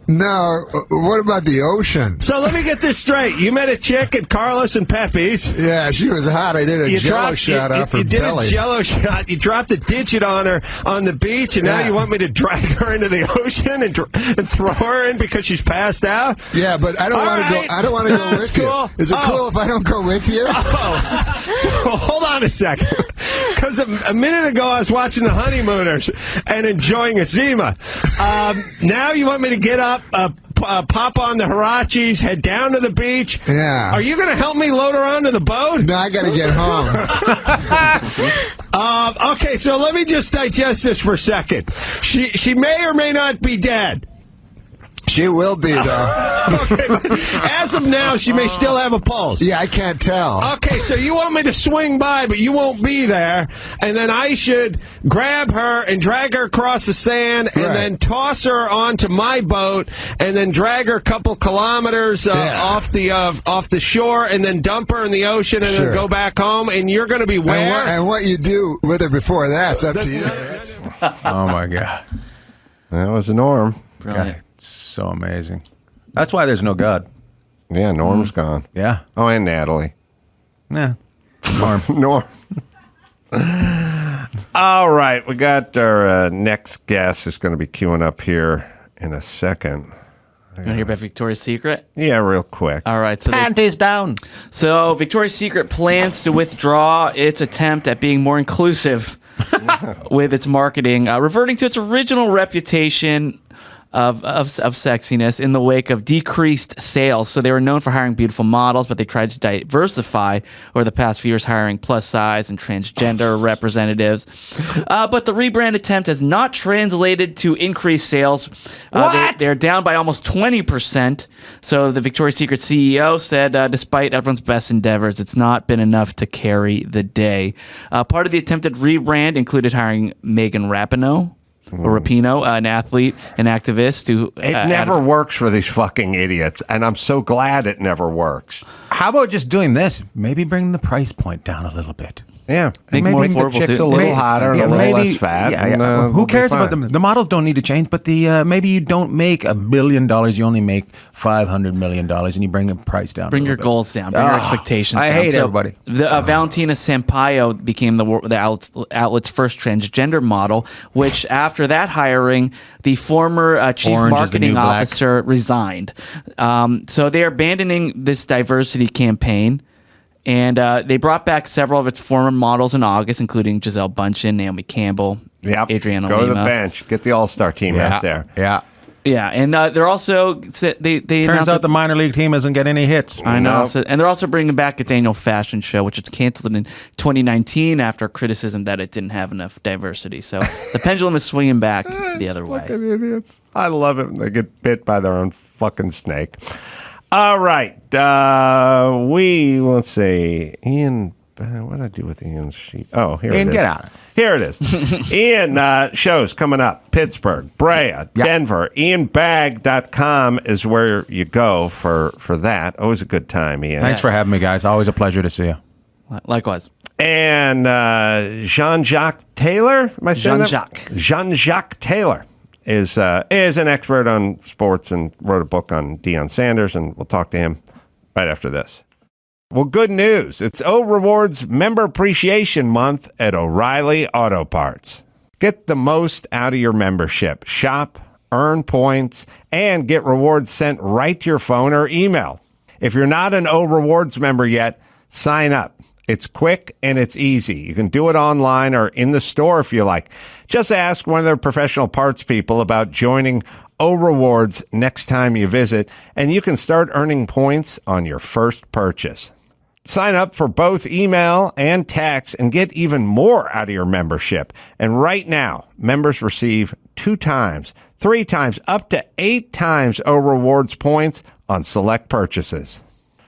No. What about the ocean? So let me get this straight. You met a chick at Carlos and Pepe's. Yeah, she was hot. I did a jello shot off her You did belly. a jello shot. You dropped a digit on her on the beach, and now Yeah. you want me to drag her into the ocean and throw her in because she's passed out? Yeah, but I don't All want to right. go. I don't want to go That's with cool. you. Is it cool if I don't go with you? Oh, so hold on a second. Because a minute ago I was watching The Honeymooners and enjoying a Zima. Now you want me to get up, pop on the Hirachis, head down to the beach. Yeah. Are you going to help me load her onto the boat? No, I got to get home. Okay, so let me just digest this for a second. She may or may not be dead. She will be, though. Okay, but as of now, she may still have a pulse. Yeah, I can't tell. Okay, so you want me to swing by, but you won't be there, and then I should grab her and drag her across the sand, and then toss her onto my boat, and then drag her a couple kilometers off the shore, and then dump her in the ocean, and then go back home. And you're going to be where? And what you do with her before that's up to you. Oh my God, That was Norm. Brilliant. God, it's so amazing. That's why there's no God. Yeah, Norm's gone. Yeah. Oh, and Natalie. Yeah. Norm. Norm. All right, we got our next guest is going to be queuing up here in a second. You want to hear about Victoria's Secret? Yeah, real quick. All right. So Panties down. So Victoria's Secret plans to withdraw its attempt at being more inclusive with its marketing, reverting to its original reputation of sexiness in the wake of decreased sales. So they were known for hiring beautiful models, but they tried to diversify over the past few years, hiring plus size and transgender representatives. But the rebrand attempt has not translated to increased sales. They're down by almost 20%. So the Victoria's Secret CEO said, despite everyone's best endeavors, it's not been enough to carry the day. Part of the attempted rebrand included hiring Megan Rapinoe, an athlete, an activist who It never works for these fucking idiots, and I'm so glad it never works. How about just doing this? Maybe bring the price point down a little bit. Yeah, Make maybe more the affordable chick's too. a little Maybe- hotter and yeah, a little maybe- less fat. yeah, and, yeah. we'll Who be cares fine. about them? The models don't need to change, but the maybe you don't make $1 billion. You only make $500 million, and you bring the price down. Bring a your little bit. goals down. Bring your expectations I down. hate So everybody. The Valentina Sampaio became the outlet's first transgender model, which after that hiring, the former chief Orange is the marketing new black. officer resigned. So they are abandoning this diversity campaign. And they brought back several of its former models in August, including Giselle Bundchen, Naomi Campbell, Yep. Adriana Go to the Lima. bench. Get the All-Star team out there. Yeah. Yeah, and they're also they Turns announced out the minor league team doesn't get any hits. I know. No. So, and they're also bringing back its annual fashion show, which was canceled in 2019 after criticism that it didn't have enough diversity. So the pendulum is swinging back the other way. Fucking idiots. I love it when they get bit by their own fucking snake. All right. Let's see. Ian, what did I do with Ian's sheet? Oh, here Ian, it is. get out. Here it is. Ian, shows coming up. Pittsburgh, Brea, Denver. IanBagg.com is where you go for that. Always a good time, Ian. Thanks for having me, guys. Always a pleasure to see you. Likewise. And Jean-Jacques Taylor? Am I saying that? Jean-Jacques. Jean-Jacques Taylor is an expert on sports and wrote a book on Deion Sanders, and we'll talk to him right after this. Well, good news. It's O Rewards Member Appreciation Month at O'Reilly Auto Parts. Get the most out of your membership. Shop, earn points, and get rewards sent right to your phone or email. If you're not an O Rewards member yet, sign up. It's quick and it's easy. You can do it online or in the store if you like. Just ask one of their professional parts people about joining O Rewards next time you visit, and you can start earning points on your first purchase. Sign up for both email and text and get even more out of your membership. And right now, members receive 2 times, 3 times, up to 8 times O Rewards points on select purchases.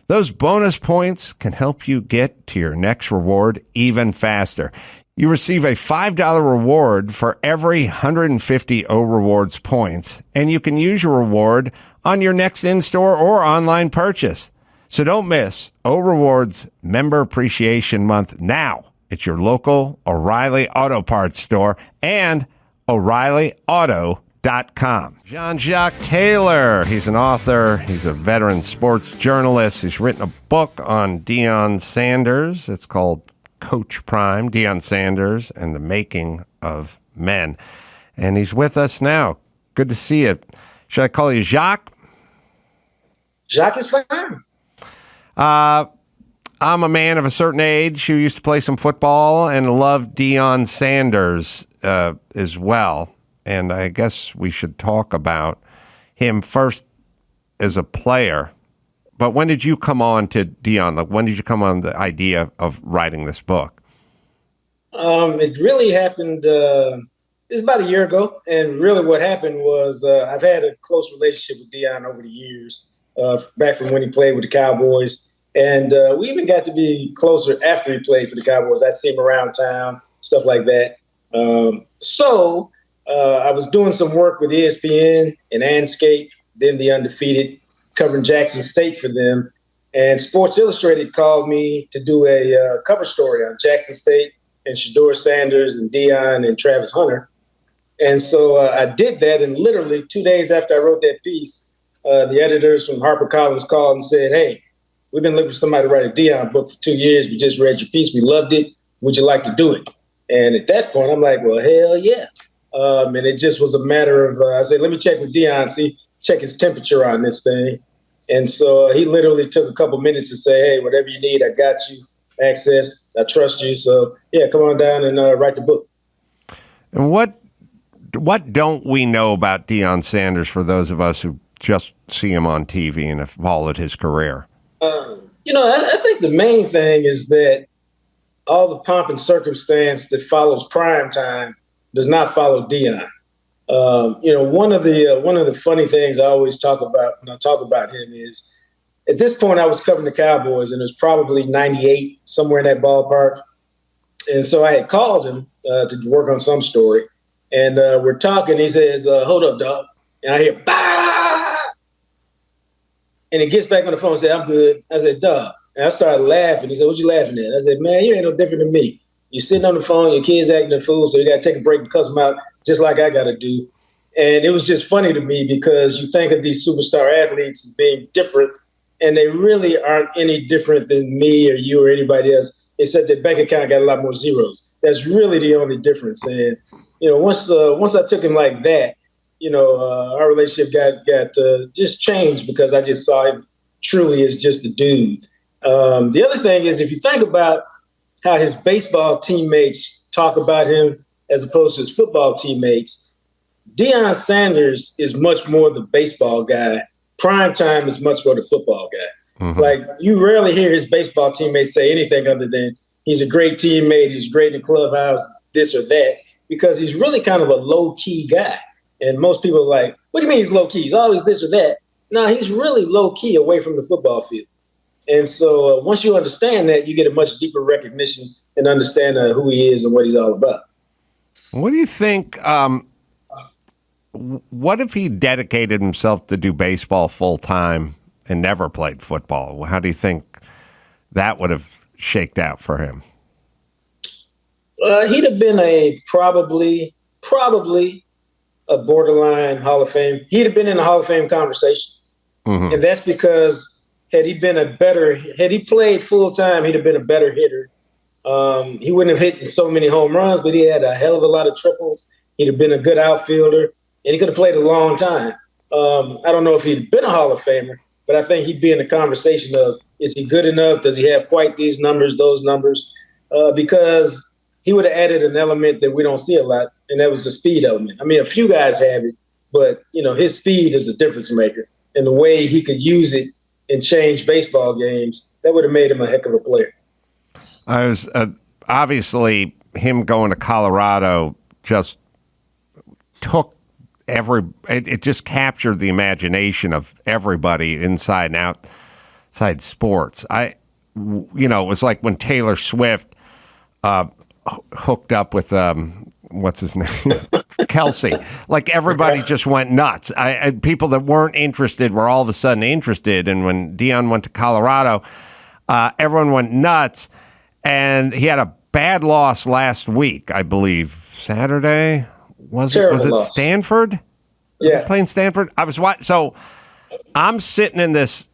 Those bonus points can help you get to your next reward even faster. You receive a $5 reward for every 150 O Rewards points, and you can use your reward on your next in-store or online purchase. So don't miss O Rewards Member Appreciation Month now at your local O'Reilly Auto Parts store and O'ReillyAuto.com. Jean-Jacques Taylor, he's an author, he's a veteran sports journalist. He's written a book on Deion Sanders. It's called Coach Prime, Deion Sanders and the Making of Men. And he's with us now. Good to see you. Should I call you Jacques? Jacques is fine. I'm a man of a certain age who used to play some football and loved Deion Sanders as well. And I guess we should talk about him first. as a player, but when did you come on to Deion? Like, when did you come on the idea of writing this book? It really happened. It's about a year ago, and really what happened was I've had a close relationship with Deion over the years, back from when he played with the Cowboys, and we even got to be closer after he played for the Cowboys. I'd see him around town, stuff like that. So I was doing some work with ESPN and Anscape, then the Undefeated, covering Jackson State for them, and Sports Illustrated called me to do a cover story on Jackson State and Deion Sanders and Deion and Travis Hunter. And so I did that, and literally 2 days after I wrote that piece, the editors from HarperCollins called and said, "Hey, we've been looking for somebody to write a Deion book for 2 years. We just read your piece. We loved it. Would you like to do it?" And at that point, I'm like, well, hell yeah. And it just was a matter of, I said, let me check with Deion, check his temperature on this thing. And so he literally took a couple minutes to say, hey, whatever you need, I got you access. I trust you. So, yeah, come on down and write the book. And what don't we know about Deion Sanders for those of us who just see him on TV and have followed his career? I think the main thing is that all the pomp and circumstance that follows prime time does not follow Deion. One of the funny things I always talk about when I talk about him is, at this point I was covering the Cowboys, and it was probably 98, somewhere in that ballpark. And so I had called him to work on some story. And we're talking. He says, hold up, dog. And I hear, bah! And he gets back on the phone and said, I'm good. I said, dog. And I started laughing. He said, what you laughing at? I said, man, you ain't no different than me. You're sitting on the phone, your kid's acting a fool, so you got to take a break and cuss them out just like I got to do. And it was just funny to me because you think of these superstar athletes as being different, and they really aren't any different than me or you or anybody else, except their bank account got a lot more zeros. That's really the only difference. And once I took him like that, our relationship got just changed because I just saw him truly as just a dude. The other thing is, if you think about how his baseball teammates talk about him as opposed to his football teammates, Deion Sanders is much more the baseball guy. Prime time is much more the football guy. Mm-hmm. Like, you rarely hear his baseball teammates say anything other than he's a great teammate, he's great in the clubhouse, this or that, because he's really kind of a low-key guy. And most people are like, what do you mean he's low-key? He's always this or that. No, he's really low-key away from the football field. And so once you understand that, you get a much deeper recognition and understand who he is and what he's all about. What do you think? What if he dedicated himself to do baseball full time and never played football? How do you think that would have shaked out for him? He'd have been probably a borderline Hall of Fame. He'd have been in the Hall of Fame conversation. Mm-hmm. And that's because had he played full time, he'd have been a better hitter. He wouldn't have hit so many home runs, but he had a hell of a lot of triples. He'd have been a good outfielder, and he could have played a long time. I don't know if he'd been a Hall of Famer, but I think he'd be in the conversation of, is he good enough? Does he have quite these numbers, those numbers? Because he would have added an element that we don't see a lot, and that was the speed element. I mean, a few guys have it, but his speed is a difference maker, and the way he could use it and change baseball games, that would have made him a heck of a player. I was obviously him going to Colorado just took it just captured the imagination of everybody inside and outside sports. It was like when Taylor Swift hooked up with what's his name, Kelsey. Like, everybody just went nuts. People that weren't interested were all of a sudden interested. And when Deion went to Colorado, everyone went nuts. And he had a bad loss last week, I believe. Saturday? Was it loss. Stanford? Yeah. Playing Stanford? I was watching. So I'm sitting in this,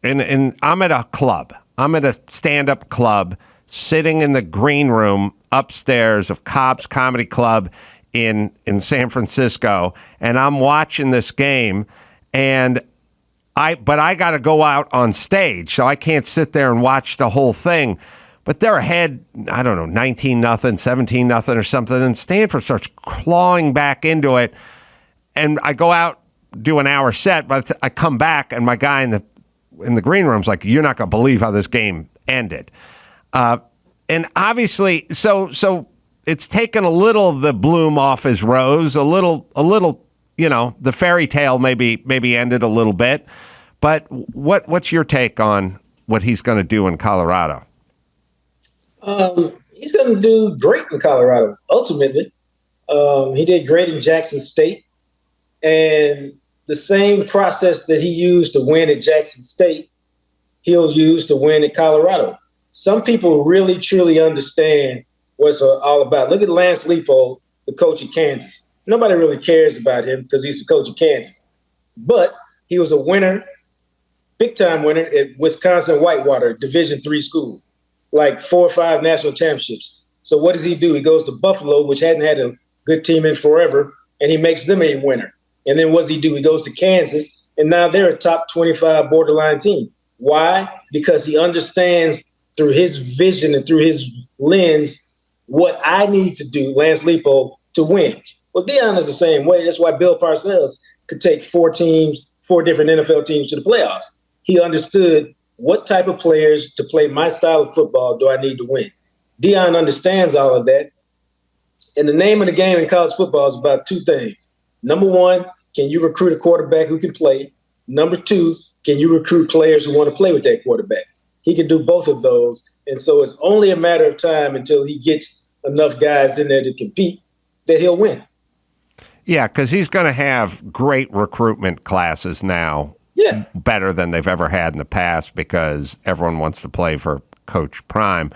and I'm at a club. I'm at a stand-up club, sitting in the green room upstairs of Cobb's Comedy Club in San Francisco, and I'm watching this game, and I got to go out on stage, so I can't sit there and watch the whole thing. But they're ahead, I don't know, 19-0, 17-0 or something, and Stanford starts clawing back into it, and I go out do an hour set, but I come back and my guy in the green room's like, "You're not going to believe how this game ended." And obviously, so it's taken a little of the bloom off his rose, a little, the fairy tale maybe ended a little bit. But what's your take on what he's going to do in Colorado? He's going to do great in Colorado, ultimately. He did great in Jackson State. And the same process that he used to win at Jackson State, he'll use to win at Colorado. Some people really, truly understand what it's all about. Look at Lance Leipold, the coach of Kansas. Nobody really cares about him because he's the coach of Kansas. But he was a winner, big-time winner at Wisconsin Whitewater, Division III school, like 4 or 5 national championships. So what does he do? He goes to Buffalo, which hadn't had a good team in forever, and he makes them a winner. And then what does he do? He goes to Kansas, and now they're a top 25 borderline team. Why? Because he understands through his vision and through his lens what I need to do, Lance Leipold, to win. Well, Deion is the same way. That's why Bill Parcells could take 4 different NFL teams to the playoffs. He understood what type of players to play my style of football do I need to win. Deion understands all of that. And the name of the game in college football is about 2 things. Number 1, can you recruit a quarterback who can play? Number 2, can you recruit players who want to play with that quarterback? He can do both of those. And so it's only a matter of time until he gets enough guys in there to compete that he'll win. Yeah, because he's going to have great recruitment classes now. Yeah. Better than they've ever had in the past because everyone wants to play for Coach Prime.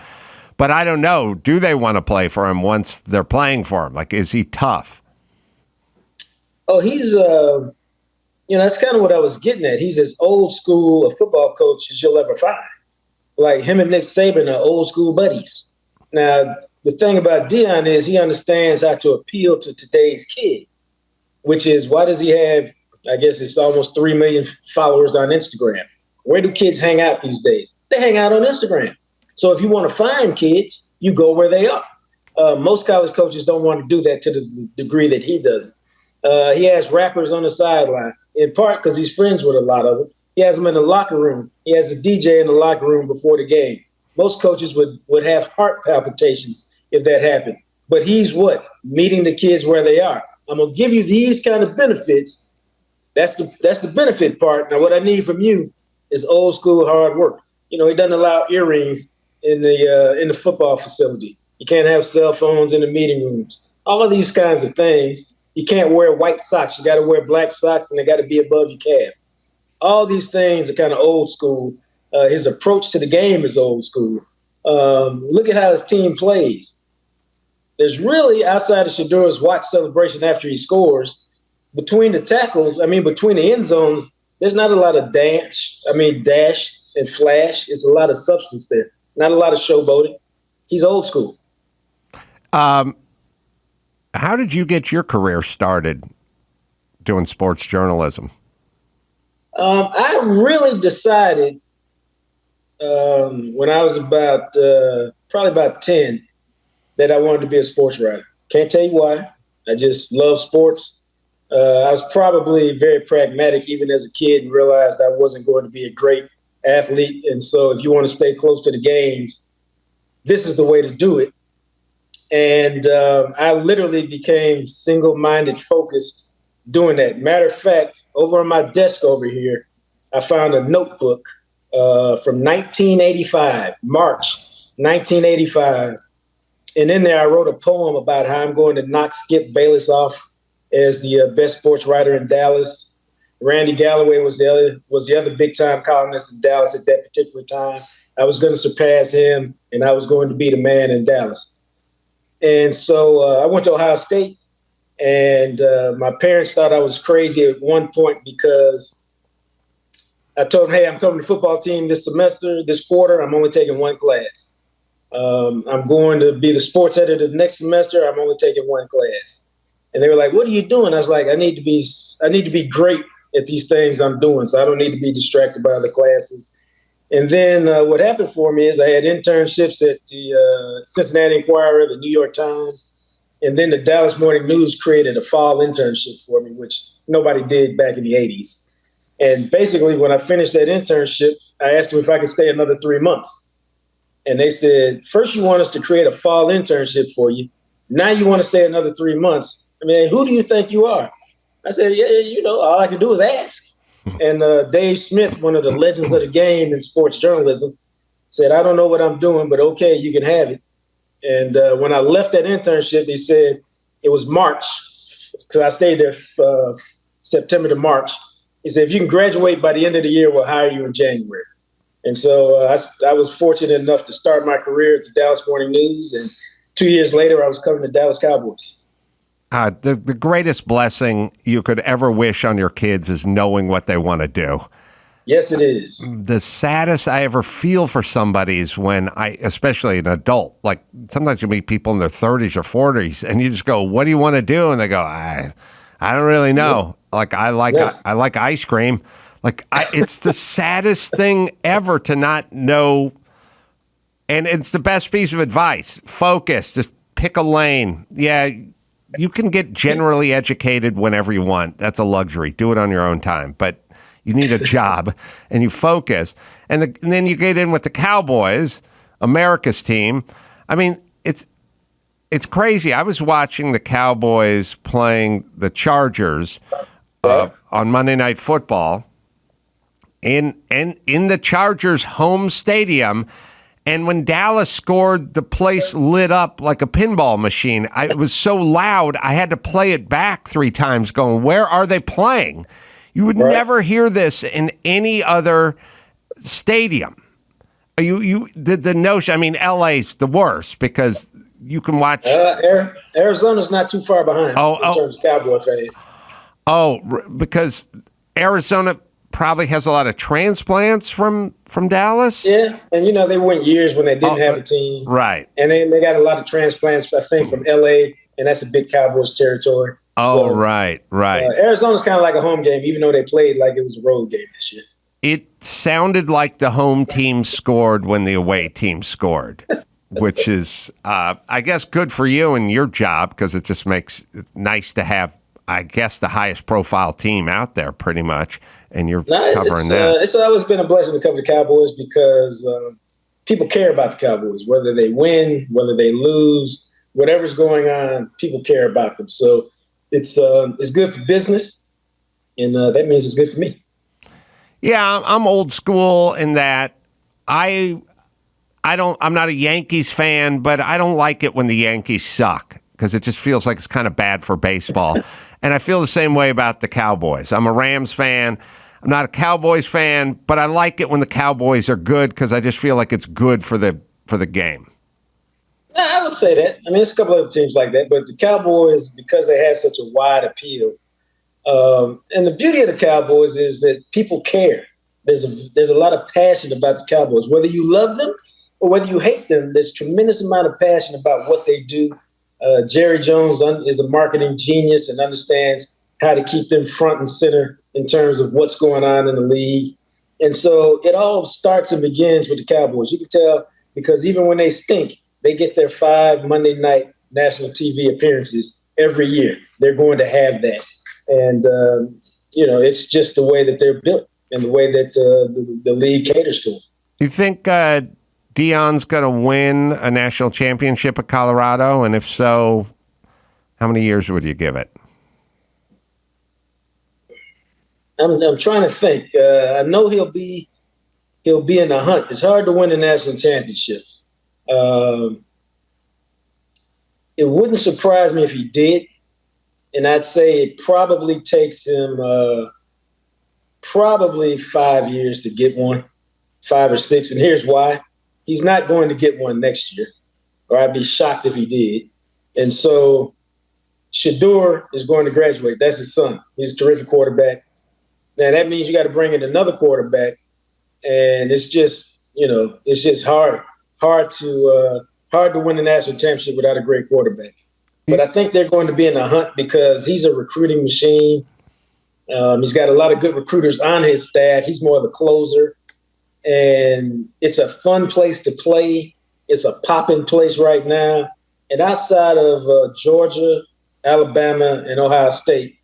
But I don't know, do they want to play for him once they're playing for him? Like, is he tough? Oh, he's, that's kind of what I was getting at. He's as old school a football coach as you'll ever find. Like him and Nick Saban are old school buddies. Now, the thing about Deion is he understands how to appeal to today's kid, which is why does he have, I guess it's almost 3 million followers on Instagram. Where do kids hang out these days? They hang out on Instagram. So if you want to find kids, you go where they are. Most college coaches don't want to do that to the degree that he does. He has rappers on the sideline, in part because he's friends with a lot of them. He has them in the locker room. He has a DJ in the locker room before the game. Most coaches would have heart palpitations if that happened. But he's what? Meeting the kids where they are. I'm going to give you these kind of benefits. That's the benefit part. Now, what I need from you is old school hard work. He doesn't allow earrings in the football facility. You can't have cell phones in the meeting rooms. All of these kinds of things. You can't wear white socks. You got to wear black socks, and they got to be above your calf. All these things are kind of old school. His approach to the game is old school. Look at how his team plays. There's really, outside of Shadur's watch celebration after he scores, between the tackles, between the end zones, there's not a lot of dash and flash. It's a lot of substance there. Not a lot of showboating. He's old school. How did you get your career started doing sports journalism? I really decided when I was probably about 10 that I wanted to be a sports writer. Can't tell you why. I just love sports. I was probably very pragmatic even as a kid and realized I wasn't going to be a great athlete. And so if you want to stay close to the games, this is the way to do it. And I literally became single-minded focused doing that. Matter of fact, over on my desk over here, I found a notebook from 1985, March 1985. And in there, I wrote a poem about how I'm going to knock Skip Bayless off as the best sports writer in Dallas. Randy Galloway was the other big-time columnist in Dallas at that particular time. I was going to surpass him, and I was going to be the man in Dallas. And so I went to Ohio State, and my parents thought I was crazy at one point because I told them, hey, I'm covering the football team this semester, this quarter. I'm only taking 1 class. I'm going to be the sports editor the next semester. I'm only taking 1 class. And they were like, what are you doing? I was like, I need to be great at these things I'm doing, so I don't need to be distracted by other classes. And then what happened for me is I had internships at the Cincinnati Enquirer, the New York Times, And then the Dallas Morning News created a fall internship for me, which nobody did back in the 80s. And basically, when I finished that internship, I asked them if I could stay another 3 months. And they said, first you want us to create a fall internship for you. Now you want to stay another 3 months. I mean, who do you think you are? I said, yeah, all I can do is ask. And Dave Smith, one of the legends of the game in sports journalism, said, I don't know what I'm doing, but okay, you can have it. And when I left that internship, he said it was March, because I stayed there September to March. He said, if you can graduate by the end of the year, we'll hire you in January. And so I was fortunate enough to start my career at the Dallas Morning News. And 2 years later, I was covering the Dallas Cowboys. The greatest blessing you could ever wish on your kids is knowing what they want to do. Yes, it is. The saddest I ever feel for somebody is when especially an adult, like sometimes you meet people in their 30s or 40s and you just go, what do you want to do? And they go, I don't really know. Like, I like ice cream. Like, it's the saddest thing ever to not know. And it's the best piece of advice. Focus, just pick a lane. Yeah. You can get generally educated whenever you want. That's a luxury. Do it on your own time. But you need a job and you focus. And then you get in with the Cowboys, America's team. I mean, it's crazy. I was watching the Cowboys playing the Chargers on Monday Night Football in the Chargers' home stadium. And when Dallas scored, the place lit up like a pinball machine. It was so loud, I had to play it back 3 times going, where are they playing? You would never hear this in any other stadium. The notion, I mean, LA's the worst because you can watch. Arizona's not too far behind in terms of Cowboy fans. Because Arizona probably has a lot of transplants from Dallas. Yeah, and they went years when they didn't have a team. Right. And they got a lot of transplants, I think, from LA, and that's a big Cowboys territory. Right. Arizona's kind of like a home game, even though they played like it was a road game this year. It sounded like the home team scored when the away team scored, which is, I guess, good for you and your job because it just makes it nice to have, I guess, the highest profile team out there pretty much, and you're covering that. It's always been a blessing to cover the Cowboys because people care about the Cowboys, whether they win, whether they lose, whatever's going on, people care about them. So it's good for business, and that means it's good for me. Yeah, I'm old school in that I'm not a Yankees fan, but I don't like it when the Yankees suck because it just feels like it's kind of bad for baseball. And I feel the same way about the Cowboys. I'm a Rams fan. I'm not a Cowboys fan, but I like it when the Cowboys are good because I just feel like it's good for the game. I would say that. I mean, there's a couple other teams like that, but the Cowboys, because they have such a wide appeal, and the beauty of the Cowboys is that people care. There's a lot of passion about the Cowboys. Whether you love them or whether you hate them, there's a tremendous amount of passion about what they do. Jerry Jones is a marketing genius and understands how to keep them front and center in terms of what's going on in the league. And so it all starts and begins with the Cowboys. You can tell because even when they stink, they get their 5 Monday night national TV appearances every year. They're going to have that. And, it's just the way that they're built and the way that the league caters to them. You think Deion's going to win a national championship at Colorado? And if so, how many years would you give it? I'm trying to think. I know he'll be in the hunt. It's hard to win a national championship. It wouldn't surprise me if he did. And I'd say it probably takes him probably 5 years to get one, 5 or 6. And here's why. He's not going to get one next year, or I'd be shocked if he did. And so Shedeur is going to graduate. That's his son. He's a terrific quarterback. Now, that means you got to bring in another quarterback. And it's just hard to win the national championship without a great quarterback. But I think they're going to be in the hunt because he's a recruiting machine. He's got a lot of good recruiters on his staff. He's more of a closer. And it's a fun place to play. It's a popping place right now. And outside of Georgia, Alabama, and Ohio State,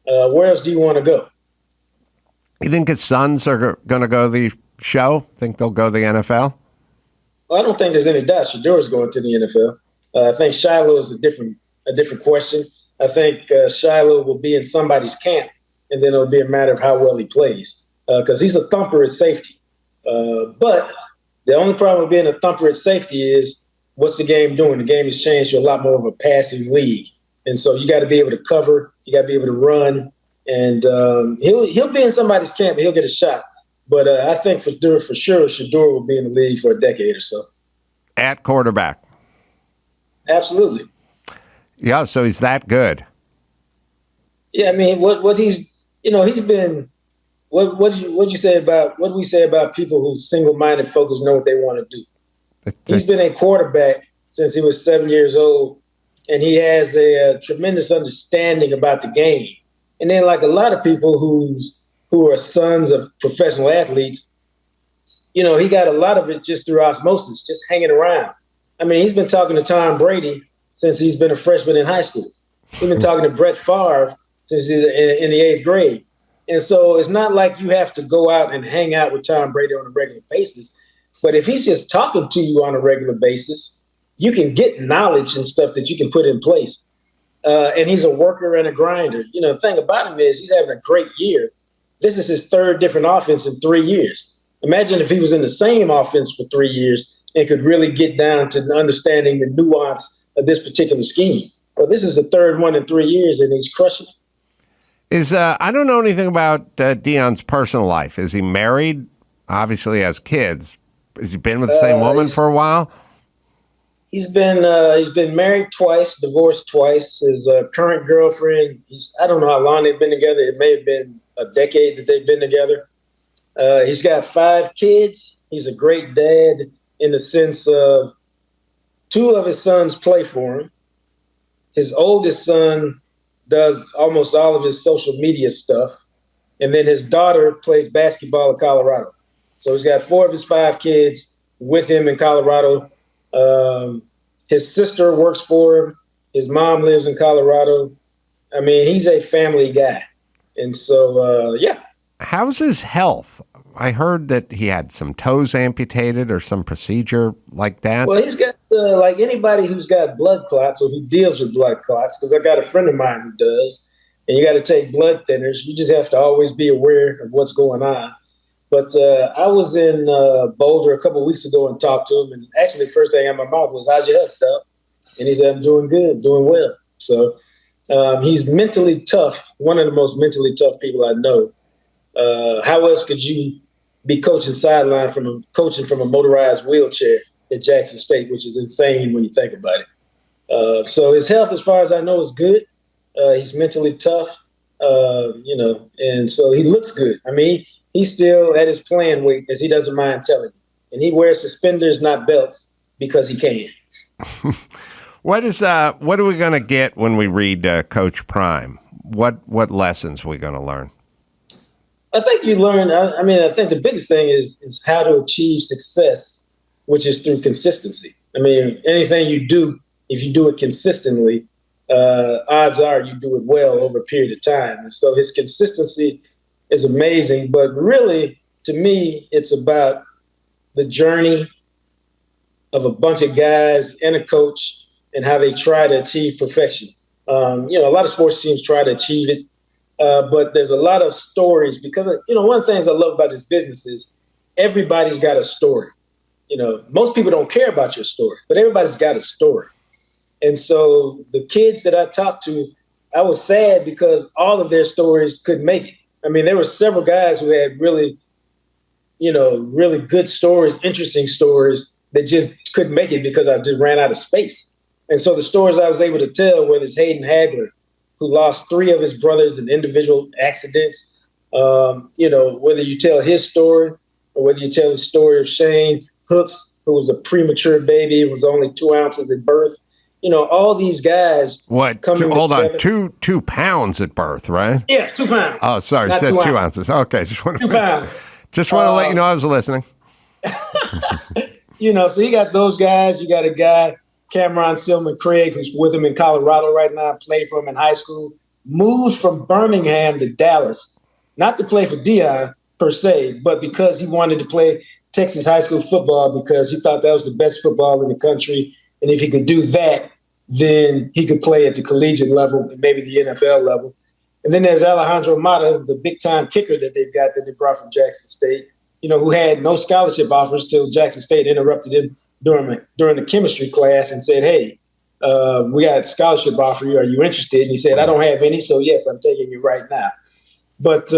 where else do you want to go? You think his sons are going to go the show? Think they'll go the NFL? Well, I don't think there's any doubt Shador's going to the NFL. I think Shiloh is a different question. I think Shiloh will be in somebody's camp, and then it'll be a matter of how well he plays because he's a thumper at safety. But the only problem with being a thumper at safety is what's the game doing? The game has changed to a lot more of a passing league. And so you got to be able to cover. You got to be able to run. And he'll be in somebody's camp, and he'll get a shot. But I think for sure, Shador will be in the league for a decade or so. At quarterback. Absolutely. Yeah, so he's that good. Yeah, I mean, what he's been. What you say about what we say about people who single-minded focus know what they want to do. He's been a quarterback since he was 7 years old, and he has a tremendous understanding about the game. And then, like a lot of people who are sons of professional athletes, he got a lot of it just through osmosis, just hanging around. I mean, he's been talking to Tom Brady since he's been a freshman in high school. He's been talking to Brett Favre since he's in the 8th grade. And so it's not like you have to go out and hang out with Tom Brady on a regular basis. But if he's just talking to you on a regular basis, you can get knowledge and stuff that you can put in place. And he's a worker and a grinder. The thing about him is he's having a great year. This is his third different offense in 3 years. Imagine if he was in the same offense for 3 years and could really get down to understanding the nuance of this particular scheme. Well, this is the third one in 3 years, and he's crushing it. I don't know anything about Deion's personal life. Is he married? Obviously has kids. Has he been with the same woman for a while? He's been married twice, divorced twice. His current girlfriend, I don't know how long they've been together. It may have been a decade that they've been together. He's got 5 kids. He's a great dad in the sense of 2 of his sons play for him. His oldest son does almost all of his social media stuff. And then his daughter plays basketball at Colorado. So he's got 4 of his 5 kids with him in Colorado. His sister works for him. His mom lives in Colorado. I mean, he's a family guy. And so, yeah. How's his health? I heard that he had some toes amputated or some procedure like that. Well, he's got, like anybody who's got blood clots or who deals with blood clots, because I got a friend of mine who does, and you got to take blood thinners. You just have to always be aware of what's going on. But I was in Boulder a couple of weeks ago and talked to him, and actually the first thing out of my mouth was, "How's your health, Doug?" And he said, "I'm doing good, doing well." So he's mentally tough, one of the most mentally tough people I know. How else could you be coaching sideline from a motorized wheelchair at Jackson State, which is insane when you think about it. So his health, as far as I know, is good. He's mentally tough, and so he looks good. I mean, he's still at his playing weight, as he doesn't mind telling you. And he wears suspenders, not belts, because he can. What are we going to get when we read Coach Prime? What lessons are we going to learn? I think you learn. I think the biggest thing is how to achieve success, which is through consistency. I mean, anything you do, if you do it consistently, odds are you do it well over a period of time. And so his consistency is amazing. But really, to me, it's about the journey of a bunch of guys and a coach and how they try to achieve perfection. A lot of sports teams try to achieve it. But there's a lot of stories because, one of the things I love about this business is everybody's got a story. Most people don't care about your story, but everybody's got a story. And so the kids that I talked to, I was sad because all of their stories couldn't make it. I mean, there were several guys who had really good stories, interesting stories that just couldn't make it because I just ran out of space. And so the stories I was able to tell were this Hayden Hagler, who lost 3 of his brothers in individual accidents. Whether you tell his story or whether you tell the story of Shane Hooks, who was a premature baby, was only 2 ounces at birth. All these guys. What? Hold on, 2 pounds at birth, right? Yeah, 2 pounds. Oh, sorry, said 2 ounces. Okay, just want to 2 pounds. Just want to let you know I was listening. So you got those guys. You got a guy Cameron Silman Craig, who's with him in Colorado right now, played for him in high school, moved from Birmingham to Dallas, not to play for Deion per se, but because he wanted to play Texas high school football because he thought that was the best football in the country. And if he could do that, then he could play at the collegiate level and maybe the NFL level. And then there's Alejandro Mata, the big-time kicker that they've got that they brought from Jackson State, who had no scholarship offers till Jackson State interrupted him during the chemistry class and said, hey, we got a scholarship offer you. Are you interested? And he said, I don't have any, so yes, I'm taking you right now. But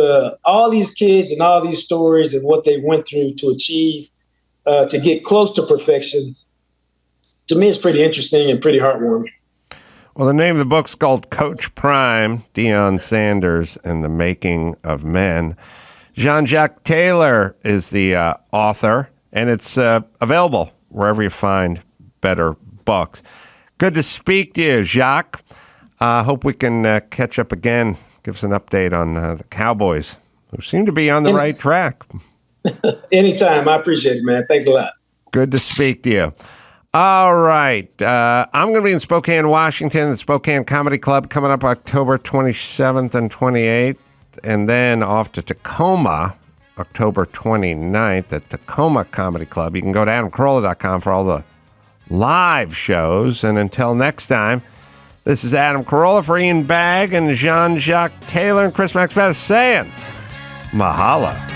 all these kids and all these stories and what they went through to achieve, to get close to perfection, to me, it's pretty interesting and pretty heartwarming. Well, the name of the book's called Coach Prime, Deion Sanders and the Making of Men. Jean-Jacques Taylor is the author, and it's available wherever you find better books. Good to speak to you, Jacques. Hope we can catch up again. Give us an update on the Cowboys, who seem to be on the right track. Anytime. I appreciate it, man. Thanks a lot. Good to speak to you. All right. I'm going to be in Spokane, Washington, the Spokane Comedy Club coming up October 27th and 28th, and then off to Tacoma, October 29th at Tacoma Comedy Club. You can go to adamcarolla.com for all the live shows. And until next time, this is Adam Carolla for Ian Bagg and Jean-Jacques Taylor and Chris Max Bettis saying, mahalo.